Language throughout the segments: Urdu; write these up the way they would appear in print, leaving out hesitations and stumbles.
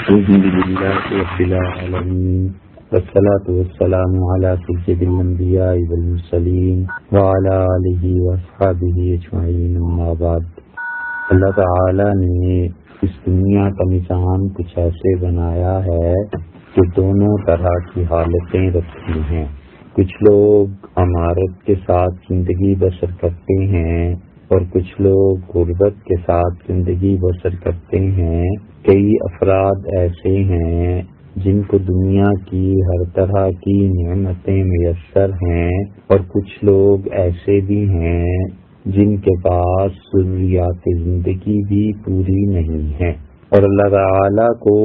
الحمد لله رب العالمين والصلاة والسلام على سيد الأنبياء والمرسلين وعلى آله وأصحابه أجمعين أما بعد۔ اللہ تعالی نے اس دنیا کا نظام کچھ ایسے بنایا ہے کہ دونوں طرح کی حالتیں رکھتی ہیں۔ کچھ لوگ امارت کے ساتھ زندگی بسر کرتے ہیں اور کچھ لوگ غربت کے ساتھ زندگی بسر کرتے ہیں۔ کئی افراد ایسے ہیں جن کو دنیا کی ہر طرح کی نعمتیں میسر ہیں اور کچھ لوگ ایسے بھی ہیں جن کے پاس ضروریات زندگی بھی پوری نہیں ہے، اور اللہ تعالی کو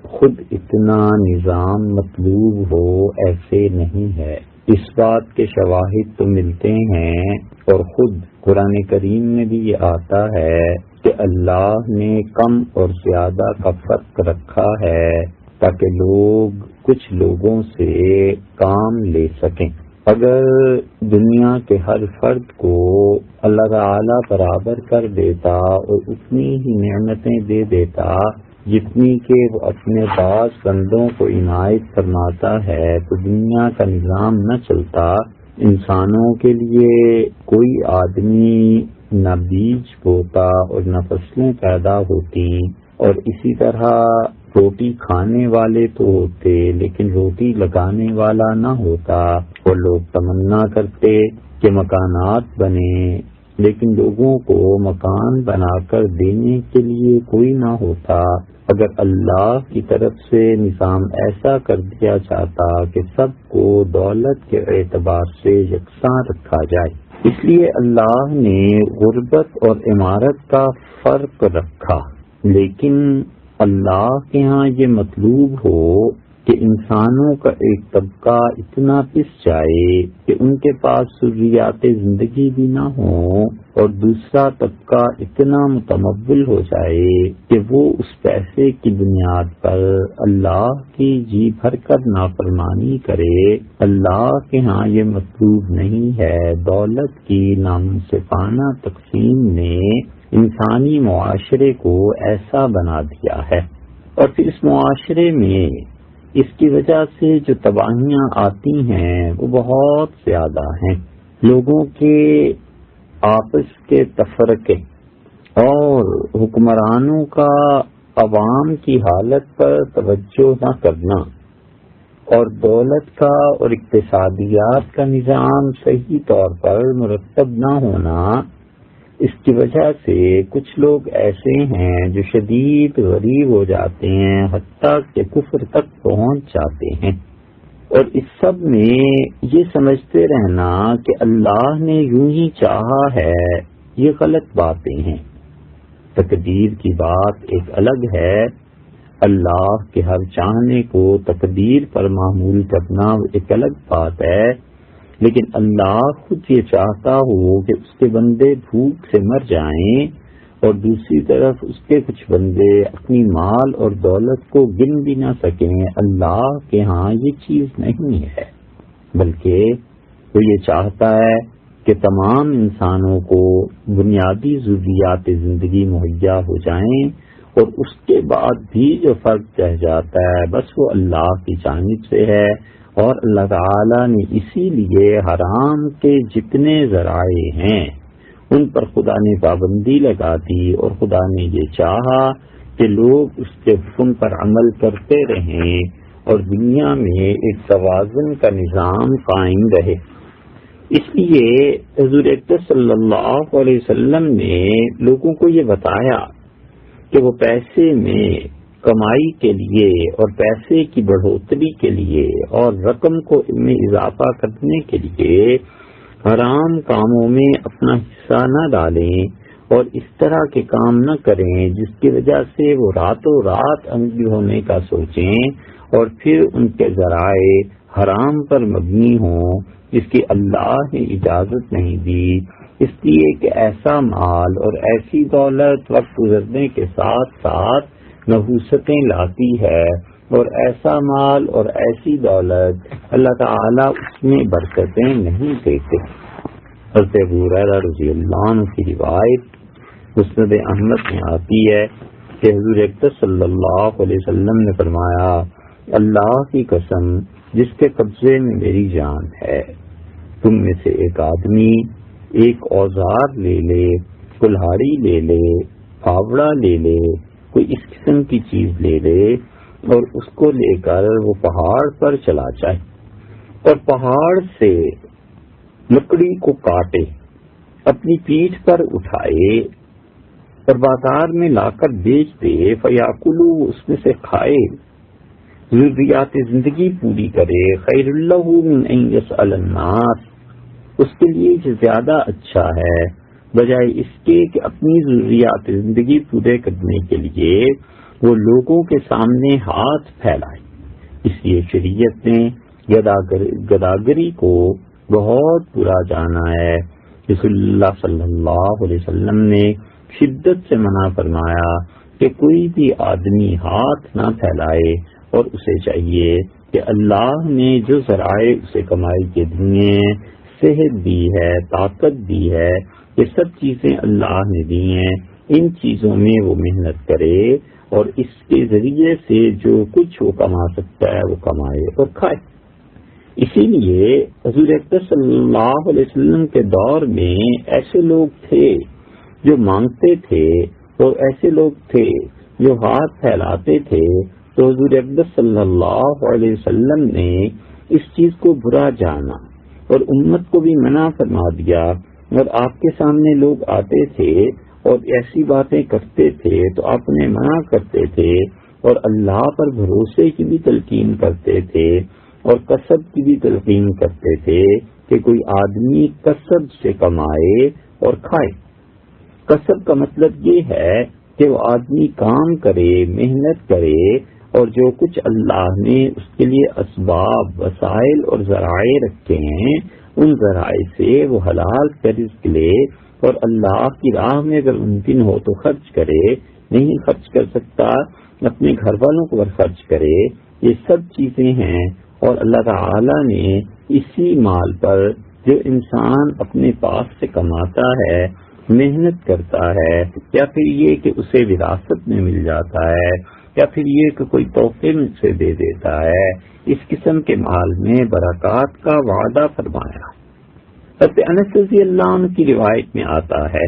خود اتنا نظام مطلوب ہو ایسے نہیں ہے۔ اس بات کے شواہد تو ملتے ہیں، اور خود قرآن کریم میں بھی یہ آتا ہے کہ اللہ نے کم اور زیادہ کا فرق رکھا ہے تاکہ لوگ کچھ لوگوں سے کام لے سکیں۔ اگر دنیا کے ہر فرد کو اللہ تعالی برابر کر دیتا اور اتنی ہی نعمتیں دے دیتا جتنی کہ وہ اپنے بعض بندوں کو عنایت فرماتا ہے تو دنیا کا نظام نہ چلتا۔ انسانوں کے لیے کوئی آدمی نہ بیج بوتا اور نہ فصلیں پیدا ہوتی، اور اسی طرح روٹی کھانے والے تو ہوتے لیکن روٹی لگانے والا نہ ہوتا، اور لوگ تمنا کرتے کہ مکانات بنے لیکن لوگوں کو مکان بنا کر دینے کے لیے کوئی نہ ہوتا۔ اگر اللہ کی طرف سے نظام ایسا کر دیا جاتا کہ سب کو دولت کے اعتبار سے یکساں رکھا جائے، اس لیے اللہ نے غربت اور عمارت کا فرق رکھا۔ لیکن اللہ کے ہاں یہ مطلوب ہو کہ انسانوں کا ایک طبقہ اتنا پس جائے کہ ان کے پاس ضروریات زندگی بھی نہ ہوں، اور دوسرا طبقہ اتنا متمول ہو جائے کہ وہ اس پیسے کی بنیاد پر اللہ کی جی بھر کر نافرمانی کرے۔ اللہ کے ہاں یہ مطلوب نہیں ہے۔ دولت کی نامنصفانہ تقسیم نے انسانی معاشرے کو ایسا بنا دیا ہے، اور پھر اس معاشرے میں اس کی وجہ سے جو تباہیاں آتی ہیں وہ بہت زیادہ ہیں۔ لوگوں کے آپس کے تفرقے اور حکمرانوں کا عوام کی حالت پر توجہ نہ کرنا، اور دولت کا اور اقتصادیات کا نظام صحیح طور پر مرتب نہ ہونا، اس کی وجہ سے کچھ لوگ ایسے ہیں جو شدید غریب ہو جاتے ہیں، حتیٰ کہ کفر تک پہنچ جاتے ہیں۔ اور اس سب میں یہ سمجھتے رہنا کہ اللہ نے یوں ہی چاہا ہے، یہ غلط باتیں ہیں۔ تقدیر کی بات ایک الگ ہے، اللہ کے ہر چاہنے کو تقدیر پر معمول کرنا ایک الگ بات ہے، لیکن اللہ خود یہ چاہتا ہو کہ اس کے بندے بھوک سے مر جائیں، اور دوسری طرف اس کے کچھ بندے اپنی مال اور دولت کو گن بھی نہ سکیں، اللہ کے ہاں یہ چیز نہیں ہے، بلکہ وہ یہ چاہتا ہے کہ تمام انسانوں کو بنیادی ضروریات زندگی مہیا ہو جائیں، اور اس کے بعد بھی جو فرق رہ جاتا ہے بس وہ اللہ کی جانب سے ہے۔ اور اللہ تعالی نے اسی لیے حرام کے جتنے ذرائع ہیں ان پر خدا نے پابندی لگا دی، اور خدا نے یہ چاہا کہ لوگ اس کے حکم پر عمل کرتے رہیں اور دنیا میں ایک توازن کا نظام قائم رہے۔ اس لیے حضور اکرم صلی اللہ علیہ وسلم نے لوگوں کو یہ بتایا کہ وہ پیسے میں کمائی کے لیے اور پیسے کی بڑھوتری کے لیے اور رقم کو میں اضافہ کرنے کے لیے حرام کاموں میں اپنا حصہ نہ ڈالیں، اور اس طرح کے کام نہ کریں جس کی وجہ سے وہ راتوں رات امیر ہونے کا سوچیں اور پھر ان کے ذرائع حرام پر مبنی ہوں جس کی اللہ نے اجازت نہیں دی۔ اس لیے کہ ایسا مال اور ایسی دولت وقت گزرنے کے ساتھ ساتھ نحوستیں لاتی ہے، اور ایسا مال اور ایسی دولت اللہ تعالیٰ اس میں برکتیں نہیں دیتے۔ حضرت ابو ہریرہ رضی اللہ عنہ کی روایت مسند احمد میں آتی ہے کہ حضور اقدس صلی اللہ علیہ وسلم نے فرمایا اللہ کی قسم جس کے قبضے میں میری جان ہے، تم میں سے ایک آدمی ایک اوزار لے لے، کلہاڑی لے لے، پھاوڑا لے لے، کوئی اس قسم کی چیز لے لے اور اس کو لے کر وہ پہاڑ پر چلا جائے اور پہاڑ سے لکڑی کو کاٹے، اپنی پیٹھ پر اٹھائے اور بازار میں لا کر بیچ دے، فیاکلو اس میں سے کھائے، ضروریات زندگی پوری کرے، خیر اللہ من ان یسأل الناس، اس کے لیے جو زیادہ اچھا ہے بجائے اس کے کہ اپنی ضروریات زندگی پورے کرنے کے لیے وہ لوگوں کے سامنے ہاتھ پھیلائے۔ اس لیے شریعت نے گداگری کو بہت برا جانا ہے۔ رسول اللہ صلی اللہ علیہ وسلم نے شدت سے منع فرمایا کہ کوئی بھی آدمی ہاتھ نہ پھیلائے، اور اسے چاہیے کہ اللہ نے جو ذرائع اسے کمائی کے دیے، صحت دی ہے، طاقت دی ہے، یہ سب چیزیں اللہ نے دی ہیں، ان چیزوں میں وہ محنت کرے اور اس کے ذریعے سے جو کچھ وہ کما سکتا ہے وہ کمائے اور کھائے۔ اسی لیے حضور اقدس صلی اللہ علیہ وسلم کے دور میں ایسے لوگ تھے جو مانگتے تھے اور ایسے لوگ تھے جو ہاتھ پھیلاتے تھے، تو حضور اقدس صلی اللہ علیہ وسلم نے اس چیز کو برا جانا اور امت کو بھی منع فرما دیا، اور آپ کے سامنے لوگ آتے تھے اور ایسی باتیں کرتے تھے تو آپ انہیں منع کرتے تھے اور اللہ پر بھروسے کی بھی تلقین کرتے تھے اور کسب کی بھی تلقین کرتے تھے کہ کوئی آدمی کسب سے کمائے اور کھائے۔ کسب کا مطلب یہ ہے کہ وہ آدمی کام کرے، محنت کرے اور جو کچھ اللہ نے اس کے لیے اسباب، وسائل اور ذرائع رکھے ہیں ان ذرائع سے وہ حلال کا رزق لے اور اللہ کی راہ میں اگر ممکن ہو تو خرچ کرے، نہیں خرچ کر سکتا اپنے گھر والوں کو خرچ کرے۔ یہ سب چیزیں ہیں اور اللہ تعالی نے اسی مال پر جو انسان اپنے پاس سے کماتا ہے، محنت کرتا ہے، یا پھر یہ کہ اسے وراثت میں مل جاتا ہے، یا پھر یہ کہ کوئی تحفے میں سے دے دیتا ہے، اس قسم کے مال میں برکات کا وعدہ فرمایا۔ حضرت انس رضی اللہ عنہ کی روایت میں آتا ہے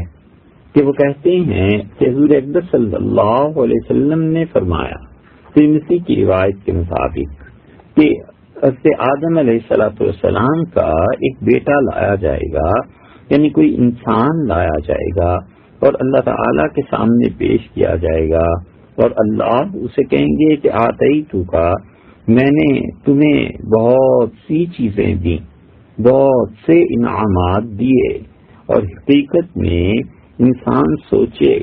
کہ وہ کہتے ہیں کہ حضور اقدس صلی اللہ علیہ وسلم نے فرمایا، ترمذی کی روایت کے مطابق، کہ حضرت آدم علیہ السلام کا ایک بیٹا لایا جائے گا، یعنی کوئی انسان لایا جائے گا اور اللہ تعالی کے سامنے پیش کیا جائے گا اور اللہ اسے کہیں گے کہ آتئی تو کا، میں نے تمہیں بہت سی چیزیں دی، بہت سے انعامات دیے، اور حقیقت میں انسان سوچے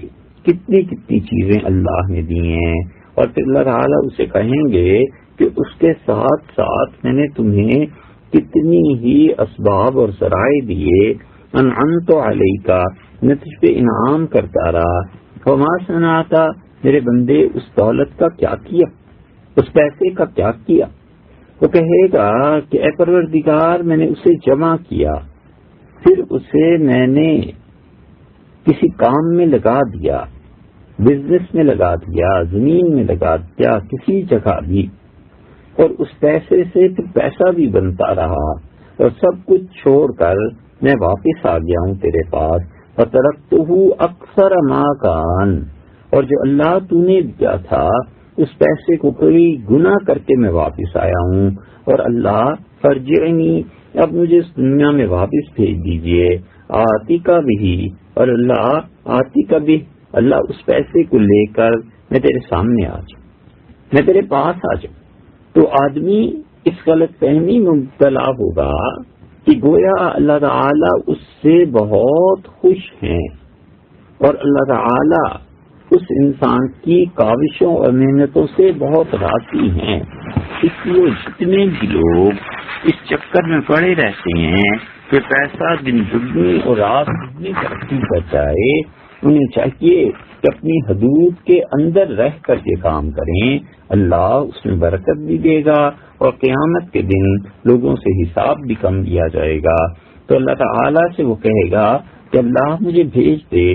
کتنی کتنی چیزیں اللہ نے دی ہیں، اور پھر اللہ تعالیٰ اسے کہیں گے کہ اس کے ساتھ ساتھ میں نے تمہیں کتنی ہی اسباب اور ذرائع دیے، انعمت علیک، میں تجھ پہ انعام کرتا رہا، وما صنعت، میرے بندے اس دولت کا کیا کیا، اس پیسے کا کیا کیا؟ وہ کہے گا کہ اے پروردگار میں نے اسے جمع کیا، پھر اسے میں نے کسی کام میں لگا دیا، بزنس میں لگا دیا، زمین میں لگا دیا، کسی جگہ بھی، اور اس پیسے سے پھر پیسہ بھی بنتا رہا، اور سب کچھ چھوڑ کر میں واپس آ گیا ہوں تیرے پاس، فَتَرَكْتُهُ أَكْثَرَ مَا كَانَ، اور جو اللہ تو نے دیا تھا اس پیسے کو کئی گنا کر کے میں واپس آیا ہوں، اور اللہ فرجعنی، اب مجھے اس دنیا میں واپس بھیج دیجئے، آتی کا بھی، اور اللہ آتی کا بھی، اللہ اس پیسے کو لے کر میں تیرے سامنے آ جاؤں، میں تیرے پاس آ جاؤں۔ تو آدمی اس غلط فہمی میں مبتلا ہوگا کہ گویا اللہ تعالیٰ اس سے بہت خوش ہیں اور اللہ تعالیٰ اس انسان کی کاوشوں اور محنتوں سے بہت راضی ہیں۔ اس لیے جتنے بھی لوگ اس چکر میں پڑے رہتے ہیں کہ پیسہ دن دگنی اور رات دگنی ترقی کر جائے، انہیں چاہیے کہ اپنی حدود کے اندر رہ کر یہ کام کریں، اللہ اس میں برکت بھی دے گا اور قیامت کے دن لوگوں سے حساب بھی کم لیا جائے گا۔ تو اللہ تعالیٰ سے وہ کہے گا کہ اللہ مجھے بھیج دے،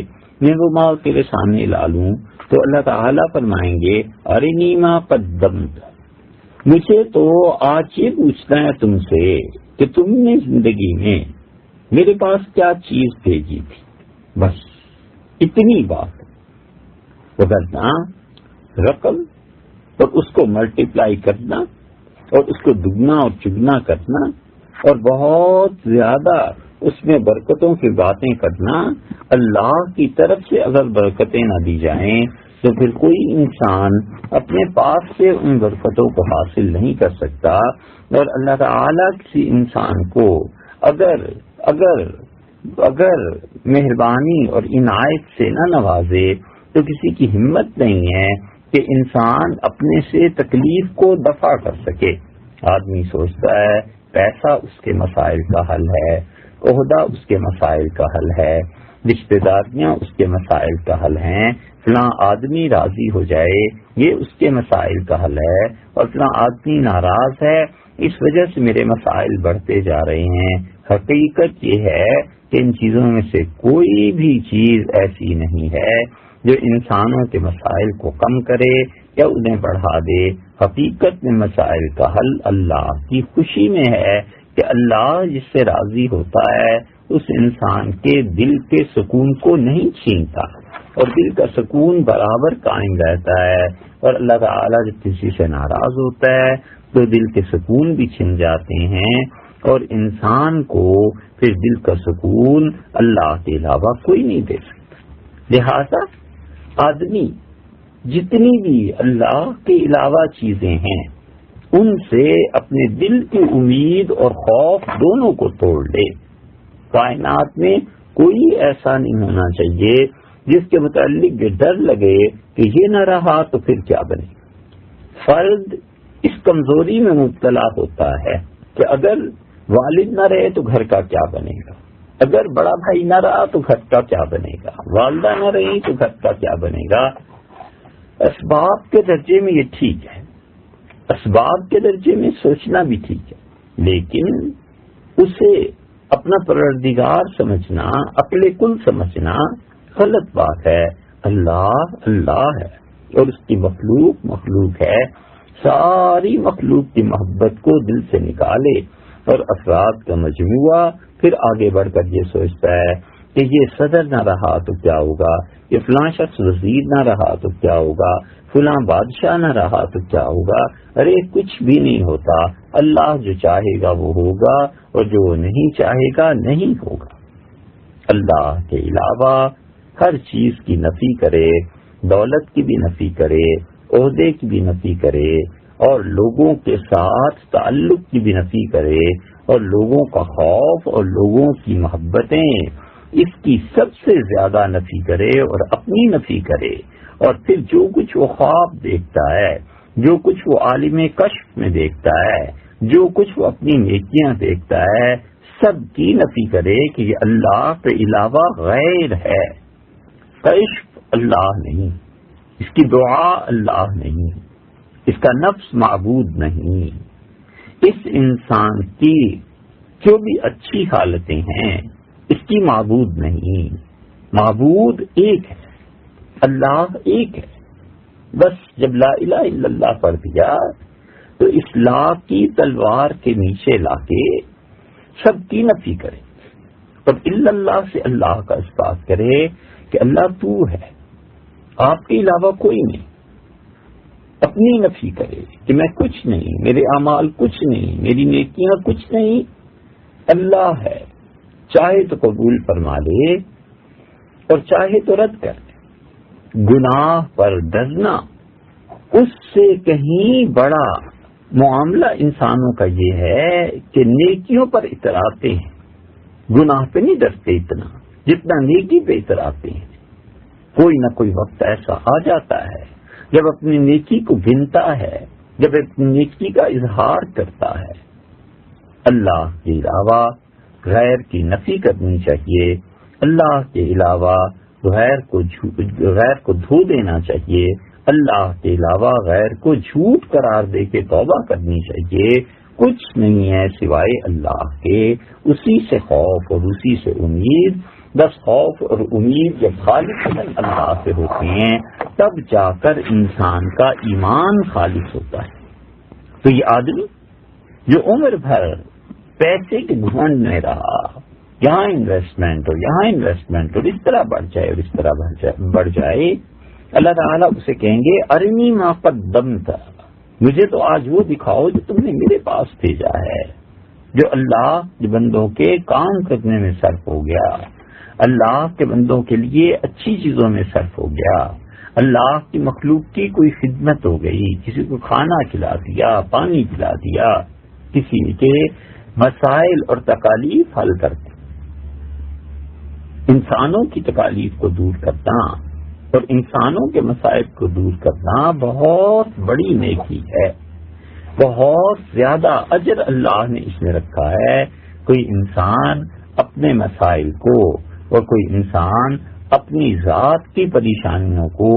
میں وہ مال تیرے سامنے لا لوں تو اللہ تعالیٰ فرمائیں گے ارنی ما قدمت، مجھے تو آج یہ پوچھنا ہے تم سے کہ تم نے زندگی میں میرے پاس کیا چیز بھیجی تھی، بس اتنی بات. وغیرہ رقم اور اس کو ملٹیپلائی کرنا اور اس کو دگنا اور چگنا کرنا اور بہت زیادہ اس میں برکتوں کی باتیں کرنا، اللہ کی طرف سے اگر برکتیں نہ دی جائیں تو پھر کوئی انسان اپنے پاس سے ان برکتوں کو حاصل نہیں کر سکتا. اور اللہ تعالیٰ کسی انسان کو اگر اگر اگر مہربانی اور عنایت سے نہ نوازے تو کسی کی ہمت نہیں ہے کہ انسان اپنے سے تکلیف کو دفع کر سکے. آدمی سوچتا ہے پیسہ اس کے مسائل کا حل ہے، عہدہ اس کے مسائل کا حل ہے، رشتہ داریاں اس کے مسائل کا حل ہیں، فلاں آدمی راضی ہو جائے یہ اس کے مسائل کا حل ہے، اور فلاں آدمی ناراض ہے اس وجہ سے میرے مسائل بڑھتے جا رہے ہیں. حقیقت یہ ہے کہ ان چیزوں میں سے کوئی بھی چیز ایسی نہیں ہے جو انسانوں کے مسائل کو کم کرے یا انہیں بڑھا دے. حقیقت میں مسائل کا حل اللہ کی خوشی میں ہے کہ اللہ جس سے راضی ہوتا ہے اس انسان کے دل کے سکون کو نہیں چھینتا، اور دل کا سکون برابر قائم رہتا ہے. اور اللہ تعالیٰ جب کسی سے ناراض ہوتا ہے تو دل کے سکون بھی چھن جاتے ہیں، اور انسان کو پھر دل کا سکون اللہ کے علاوہ کوئی نہیں دے سکتا. لہذا آدمی جتنی بھی اللہ کے علاوہ چیزیں ہیں ان سے اپنے دل کی امید اور خوف دونوں کو توڑ لے. کائنات میں کوئی ایسا نہیں ہونا چاہیے جس کے متعلق یہ ڈر لگے کہ یہ نہ رہا تو پھر کیا بنے. فرد اس کمزوری میں مبتلا ہوتا ہے کہ اگر والد نہ رہے تو گھر کا کیا بنے گا، اگر بڑا بھائی نہ رہا تو گھر کا کیا بنے گا، والدہ نہ رہی تو گھر کا کیا بنے گا. اسباب کے درجے میں یہ ٹھیک ہے، اسباب کے درجے میں سوچنا بھی ٹھیک ہے، لیکن اسے اپنا پروردگار سمجھنا، عقل کل سمجھنا غلط بات ہے. اللہ اللہ ہے اور اس کی مخلوق مخلوق ہے. ساری مخلوق کی محبت کو دل سے نکالے اور افراد کا مجموعہ پھر آگے بڑھ کر یہ سوچتا ہے کہ یہ صدر نہ رہا تو کیا ہوگا، یہ فلاں شخص وزیر نہ رہا تو کیا ہوگا، فلاں بادشاہ نہ رہا تو کیا ہوگا. ارے کچھ بھی نہیں ہوتا، اللہ جو چاہے گا وہ ہوگا اور جو وہ نہیں چاہے گا نہیں ہوگا. اللہ کے علاوہ ہر چیز کی نفی کرے، دولت کی بھی نفی کرے، عہدے کی بھی نفی کرے، اور لوگوں کے ساتھ تعلق کی بھی نفی کرے، اور لوگوں کا خوف اور لوگوں کی محبتیں اس کی سب سے زیادہ نفی کرے اور اپنی نفی کرے. اور پھر جو کچھ وہ خواب دیکھتا ہے، جو کچھ وہ عالم کشف میں دیکھتا ہے، جو کچھ وہ اپنی نیکیاں دیکھتا ہے، سب کی نفی کرے کہ یہ اللہ کے علاوہ غیر ہے. کشف اللہ نہیں، اس کی دعا اللہ نہیں، اس کا نفس معبود نہیں. اس انسان کی جو بھی اچھی حالتیں ہیں اس کی معبود نہیں. معبود ایک ہے، اللہ ایک ہے. بس جب لا الہ الا اللہ پڑھ دیا تو اس لا کی تلوار کے نیچے لا کے سب کی نفی کرے اور الا اللہ سے اللہ کا اثبات کرے کہ اللہ تو ہے، آپ کے علاوہ کوئی نہیں. اپنی نفی کرے کہ میں کچھ نہیں، میرے اعمال کچھ نہیں، میری نیکیاں کچھ نہیں، اللہ ہے. چاہے تو قبول فرما لے اور چاہے تو رد کر دے. گناہ پر ڈرنا اس سے کہیں بڑا معاملہ انسانوں کا یہ ہے کہ نیکیوں پر اتراتے ہیں، گناہ پہ نہیں ڈرتے اتنا جتنا نیکی پہ اتراتے ہیں. کوئی نہ کوئی وقت ایسا آ جاتا ہے جب اپنی نیکی کو گنتا ہے، جب اپنی نیکی کا اظہار کرتا ہے. اللہ کے علاوہ غیر کی نفی کرنی چاہیے، اللہ کے علاوہ غیر کو دھو دینا چاہیے، اللہ کے علاوہ غیر کو جھوٹ قرار دے کے توبہ کرنی چاہیے. کچھ نہیں ہے سوائے اللہ کے، اسی سے خوف اور اسی سے امید بس خوف اور امید جب خالص اللہ سے ہوتے ہیں تب جا کر انسان کا ایمان خالص ہوتا ہے۔ تو یہ آدمی جو عمر بھر پیسے کے گھمنڈ میں رہا، یہاں انویسٹمنٹ ہو یہاں انویسٹمنٹ ہو، اس طرح بڑھ جائے اور اس طرح بڑھ جائے، اللہ تعالیٰ اسے کہیں گے ارنی ما قدمت، مجھے تو آج وہ دکھاؤ جو تم نے میرے پاس بھیجا ہے۔ جو اللہ کے بندوں کے کام کرنے میں صرف ہو گیا، اللہ کے بندوں کے لیے اچھی چیزوں میں صرف ہو گیا، اللہ کی مخلوق کی کوئی خدمت ہو گئی، کسی کو کھانا کھلا دیا، پانی پلا دیا، کسی کے مسائل اور تکالیف حل کرتے، انسانوں کی تکالیف کو دور کرنا اور انسانوں کے مسائل کو دور کرنا بہت بڑی نیکی ہے، بہت زیادہ اجر اللہ نے اس میں رکھا ہے۔ کوئی انسان اپنے مسائل کو اور کوئی انسان اپنی ذات کی پریشانیوں کو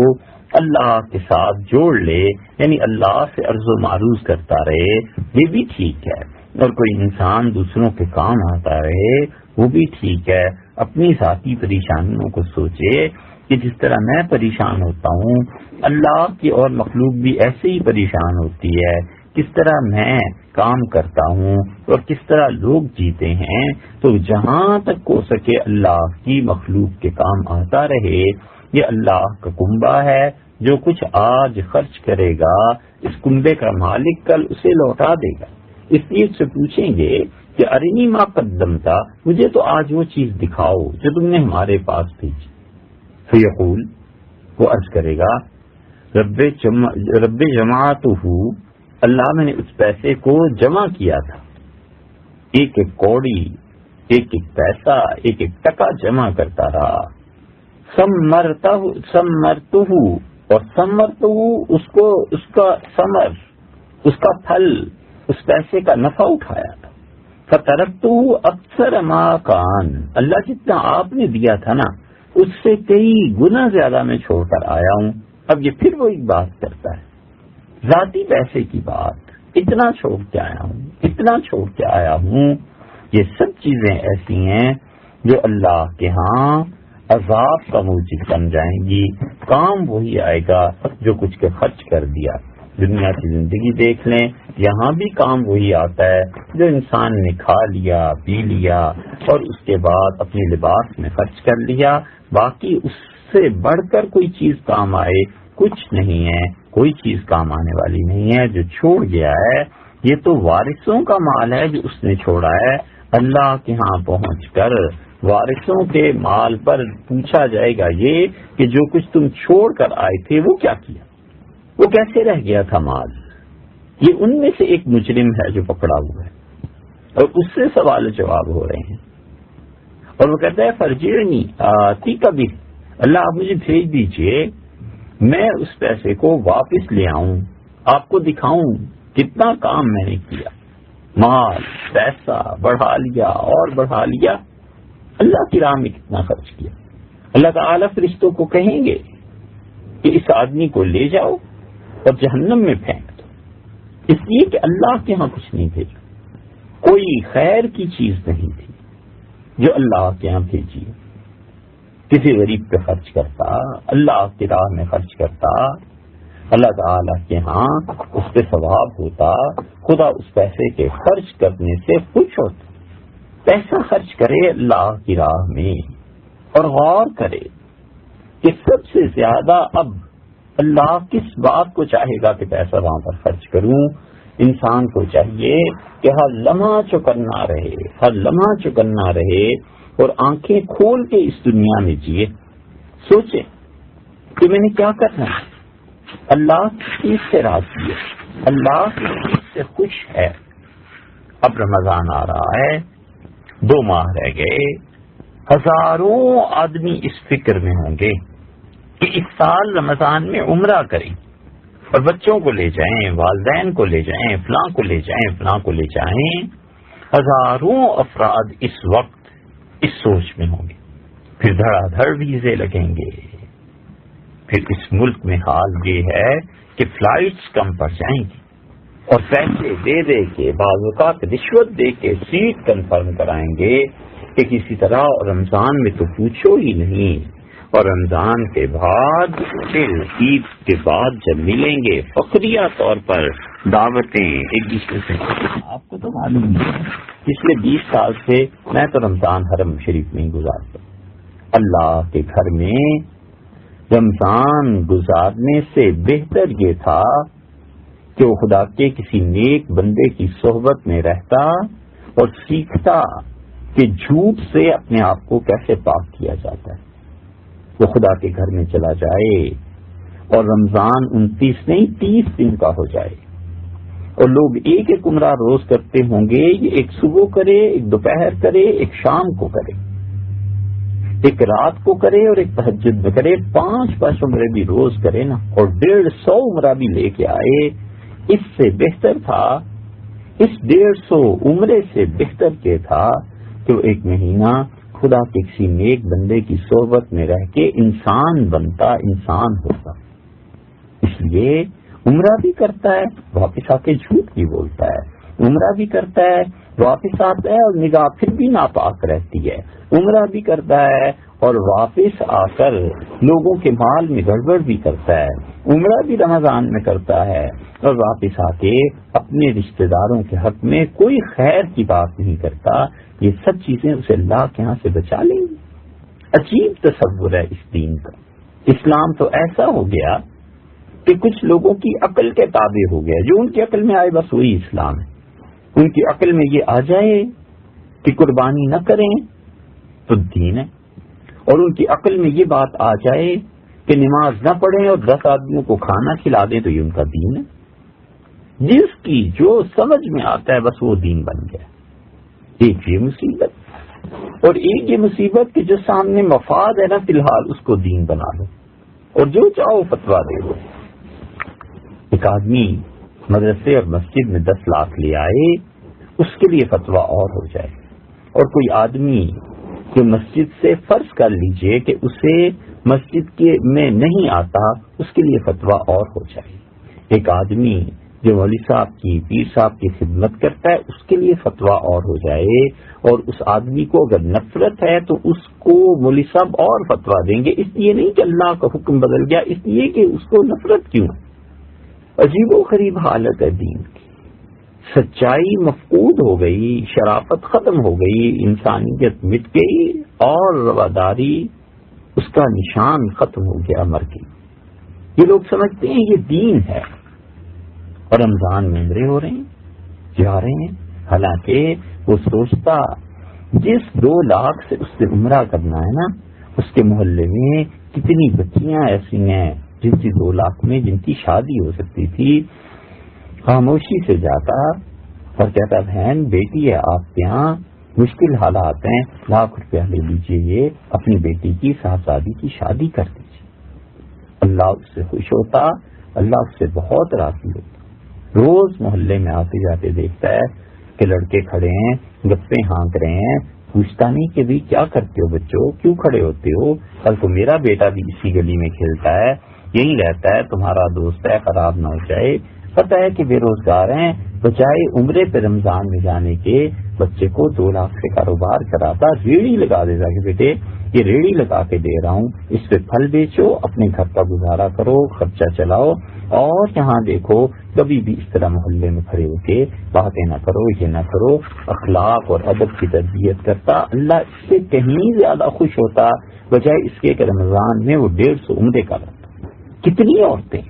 اللہ کے ساتھ جوڑ لے، یعنی اللہ سے عرض و معروض کرتا رہے، یہ بھی ٹھیک ہے، اور کوئی انسان دوسروں کے کام آتا رہے، وہ بھی ٹھیک ہے۔ اپنی ذاتی پریشانیوں کو سوچے کہ جس طرح میں پریشان ہوتا ہوں اللہ کی اور مخلوق بھی ایسے ہی پریشان ہوتی ہے، کس طرح میں کام کرتا ہوں اور کس طرح لوگ جیتے ہیں، تو جہاں تک ہو سکے اللہ کی مخلوق کے کام آتا رہے۔ یہ اللہ کا کنبہ ہے، جو کچھ آج خرچ کرے گا اس کنبے کا مالک کل اسے لوٹا دے گا۔ اس لیے اس سے پوچھیں گے کہ ارنی ما قدمتا، مجھے تو آج وہ چیز دکھاؤ جو تم نے ہمارے پاس بھیجی۔ فیقول، وہ عرض کرے گا رب جمعتہ، اللہ میں نے اس پیسے کو جمع کیا تھا، ایک ایک کوڑی، ایک ایک پیسہ، ایک ایک ٹکا جمع کرتا رہا۔ سمرتہ، اور سمرتہ اس کا ثمر، اس کا پھل، اس پیسے کا نفع اٹھایا تھا۔ فترکتہ اکثر ما کان، اللہ جتنا آپ نے دیا تھا نا اس سے کئی گنا زیادہ میں چھوڑ کر آیا ہوں۔ اب یہ پھر وہی بات کرتا ہے، ذاتی پیسے کی بات، اتنا چھوڑ کے آیا ہوں، اتنا چھوڑ کے آیا ہوں۔ یہ سب چیزیں ایسی ہیں جو اللہ کے ہاں عذاب کا موجب بن جائیں گی، کام وہی آئے گا جو کچھ کے خرچ کر دیا۔ دنیا کی زندگی دیکھ لیں، یہاں بھی کام وہی آتا ہے جو انسان نے کھا لیا، پی لیا اور اس کے بعد اپنے لباس میں خرچ کر لیا، باقی اس سے بڑھ کر کوئی چیز کام آئے کچھ نہیں ہے، کوئی چیز کام آنے والی نہیں ہے۔ جو چھوڑ گیا ہے یہ تو وارثوں کا مال ہے جو اس نے چھوڑا ہے، اللہ کے ہاں پہنچ کر وارثوں کے مال پر پوچھا جائے گا یہ کہ جو کچھ تم چھوڑ کر آئے تھے وہ کیا کیا، وہ کیسے رہ گیا تھا مال۔ یہ ان میں سے ایک مجرم ہے جو پکڑا ہوا ہے اور اس سے سوال جواب ہو رہے ہیں، اور وہ کہتا ہے فرجعنی آتی کبھی، اللہ آپ مجھے بھیج دیجئے، میں اس پیسے کو واپس لے آؤں، آپ کو دکھاؤں کتنا کام میں نے کیا، مال پیسہ بڑھا لیا اور بڑھا لیا، اللہ کی راہ میں کتنا خرچ کیا۔ اللہ تعالیٰ فرشتوں کو کہیں گے کہ اس آدمی کو لے جاؤ اور جہنم میں پھینک دو، اس لیے کہ اللہ کے ہاں کچھ نہیں بھیجا، کوئی خیر کی چیز نہیں تھی جو اللہ کے ہاں بھیجی۔ کسی غریب پہ خرچ کرتا، اللہ کی راہ میں خرچ کرتا، اللہ تعالیٰ کے ہاں اس پہ ثواب ہوتا، خدا اس پیسے کے خرچ کرنے سے خوش ہوتا۔ پیسہ خرچ کرے اللہ کی راہ میں اور غور کرے کہ سب سے زیادہ اب اللہ کس بات کو چاہے گا کہ پیسہ وہاں پر خرچ کروں۔ انسان کو چاہیے کہ ہر لمحہ چوکنا رہے، ہر لمحہ چوکنا رہے اور آنکھیں کھول کے اس دنیا میں جیے، سوچیں کہ میں نے کیا کرنا ہے، اللہ کس چیز سے راضی ہے، اللہ کس چیز سے خوش ہے۔ اب رمضان آ رہا ہے، 2 ماہ رہ گئے، ہزاروں آدمی اس فکر میں ہوں گے کہ اس سال رمضان میں عمرہ کریں اور بچوں کو لے جائیں، والدین کو لے جائیں، فلاں کو لے جائیں، فلاں کو لے جائیں۔ ہزاروں افراد اس وقت اس سوچ میں ہوں گے، پھر دھڑا دھڑ ویزے لگیں گے، پھر اس ملک میں حال یہ ہے کہ فلائٹس کم پڑ جائیں گی اور پیسے دے دے کے، بعض اوقات رشوت دے کے سیٹ کنفرم کرائیں گے، کہ کسی طرح رمضان میں تو پوچھو ہی نہیں، اور رمضان کے بعد پھر عید کے بعد جب ملیں گے فقریہ طور پر دعوتیں ایک دوسرے سے. آپ کو تو معلوم ہے پچھلے 20 سال سے میں تو رمضان حرم شریف میں ہی گزارتا ہوں. اللہ کے گھر میں رمضان گزارنے سے بہتر یہ تھا کہ وہ خدا کے کسی نیک بندے کی صحبت میں رہتا اور سیکھتا کہ جھوٹ سے اپنے آپ کو کیسے پاک کیا جاتا ہے. وہ خدا کے گھر میں چلا جائے اور رمضان 29 نہیں 30 دن کا ہو جائے، اور لوگ ایک ایک عمرہ روز کرتے ہوں گے. یہ ایک صبح کرے، ایک دوپہر کرے، ایک شام کو کرے، ایک رات کو کرے اور ایک تہجد میں کرے. 5 عمرے بھی روز کرے نا، اور 150 عمرہ بھی لے کے آئے. اس سے بہتر تھا، اس 150 عمرے سے بہتر یہ تھا کہ وہ ایک مہینہ خدا کے کسی نیک بندے کی صحبت میں رہ کے انسان بنتا، انسان ہوتا. اس لیے عمرہ بھی کرتا ہے، واپس آ کے جھوٹ بھی بولتا ہے. عمرہ بھی کرتا ہے، واپس آتا ہے اور نگاہ پھر بھی ناپاک رہتی ہے. عمرہ بھی کرتا ہے اور واپس آ کر لوگوں کے مال میں گڑبڑ بھی کرتا ہے. عمرہ بھی رمضان میں کرتا ہے اور واپس آ کے اپنے رشتہ داروں کے حق میں کوئی خیر کی بات نہیں کرتا. یہ سب چیزیں اسے اللہ کے ہاں سے بچا لیں گی. عجیب تصور ہے اس دین کا. اسلام تو ایسا ہو گیا کہ کچھ لوگوں کی عقل کے تابع ہو گیا. جو ان کی عقل میں آئے بس وہی اسلام ہے. ان کی عقل میں یہ آ جائے کہ قربانی نہ کریں تو دین ہے، اور ان کی عقل میں یہ بات آ جائے کہ نماز نہ پڑھیں اور 10 آدمیوں کو کھانا کھلا دیں تو یہ ان کا دین ہے. جس کی جو سمجھ میں آتا ہے بس وہ دین بن گیا. ایک یہ مصیبت، اور ایک یہ مصیبت کہ جو سامنے مفاد ہے نا فی الحال اس کو دین بنا لو اور جو چاہو فتویٰ دے دو. ایک آدمی مدرسے اور مسجد میں 10 لاکھ لے آئے، اس کے لیے فتویٰ اور ہو جائے. اور کوئی آدمی جو مسجد سے فرض کر لیجئے کہ اسے مسجد کے میں نہیں آتا، اس کے لیے فتویٰ اور ہو جائے. ایک آدمی جو مولوی صاحب کی پیر صاحب کی خدمت کرتا ہے اس کے لیے فتویٰ اور ہو جائے. اور اس آدمی کو اگر نفرت ہے تو اس کو مولوی صاحب اور فتویٰ دیں گے، اس لیے نہیں کہ اللہ کا حکم بدل گیا، اس لیے کہ اس کو نفرت کیوں. عجیب و غریب حالت ہے دین کی. سچائی مفقود ہو گئی، شرافت ختم ہو گئی، انسانیت مٹ گئی اور رواداری اس کا نشان ختم ہو گیا، مر گئی. یہ لوگ سمجھتے ہیں یہ دین ہے اور رمضان میں عمرے ہو رہے ہیں، جا رہے ہیں. حالانکہ وہ سوچتا جس 2 لاکھ سے اس سے عمرہ کرنا ہے نا، اس کے محلے میں کتنی بچیاں ایسی ہیں جن کی 2 لاکھ میں جن کی شادی ہو سکتی تھی. خاموشی سے جاتا اور کہتا بہن بیٹی ہے آپ کے یہاں مشکل حالات ہیں، 1 لاکھ روپیہ لے لیجیے، یہ اپنی بیٹی کی صاحبزادی کی شادی کر دیجیے. اللہ اس سے خوش ہوتا، اللہ اس سے بہت راضی ہوتا. روز محلے میں آتے جاتے دیکھتا ہے کہ لڑکے کھڑے ہیں، گپے ہانک رہے ہیں. پوچھتا نہیں کہ بھی کیا کرتے ہو بچوں، کیوں کھڑے ہوتے ہو؟ کل کو میرا بیٹا بھی اسی گلی میں کھیلتا ہے، یہی رہتا ہے، تمہارا دوست ہے، خراب نہ ہو جائے. پتہ ہے کہ بے روزگار ہیں، بجائے عمرے پہ رمضان میں جانے کے بچے کو 2 لاکھ سے کاروبار کراتا، ریڑھی لگا دیتا کہ بیٹے یہ ریڑھی لگا کے دے رہا ہوں، اس پہ پھل بیچو، اپنے گھر کا گزارا کرو، خرچہ چلاؤ. اور یہاں دیکھو کبھی بھی اس طرح محلے میں کھڑے ہو کے باتیں نہ کرو، یہ نہ کرو. اخلاق اور ادب کی تربیت کرتا. اللہ اس سے کہیں زیادہ خوش ہوتا بجائے اس کے کہ رمضان میں وہ 150 عمرے کا رہتا. کتنی عورتیں،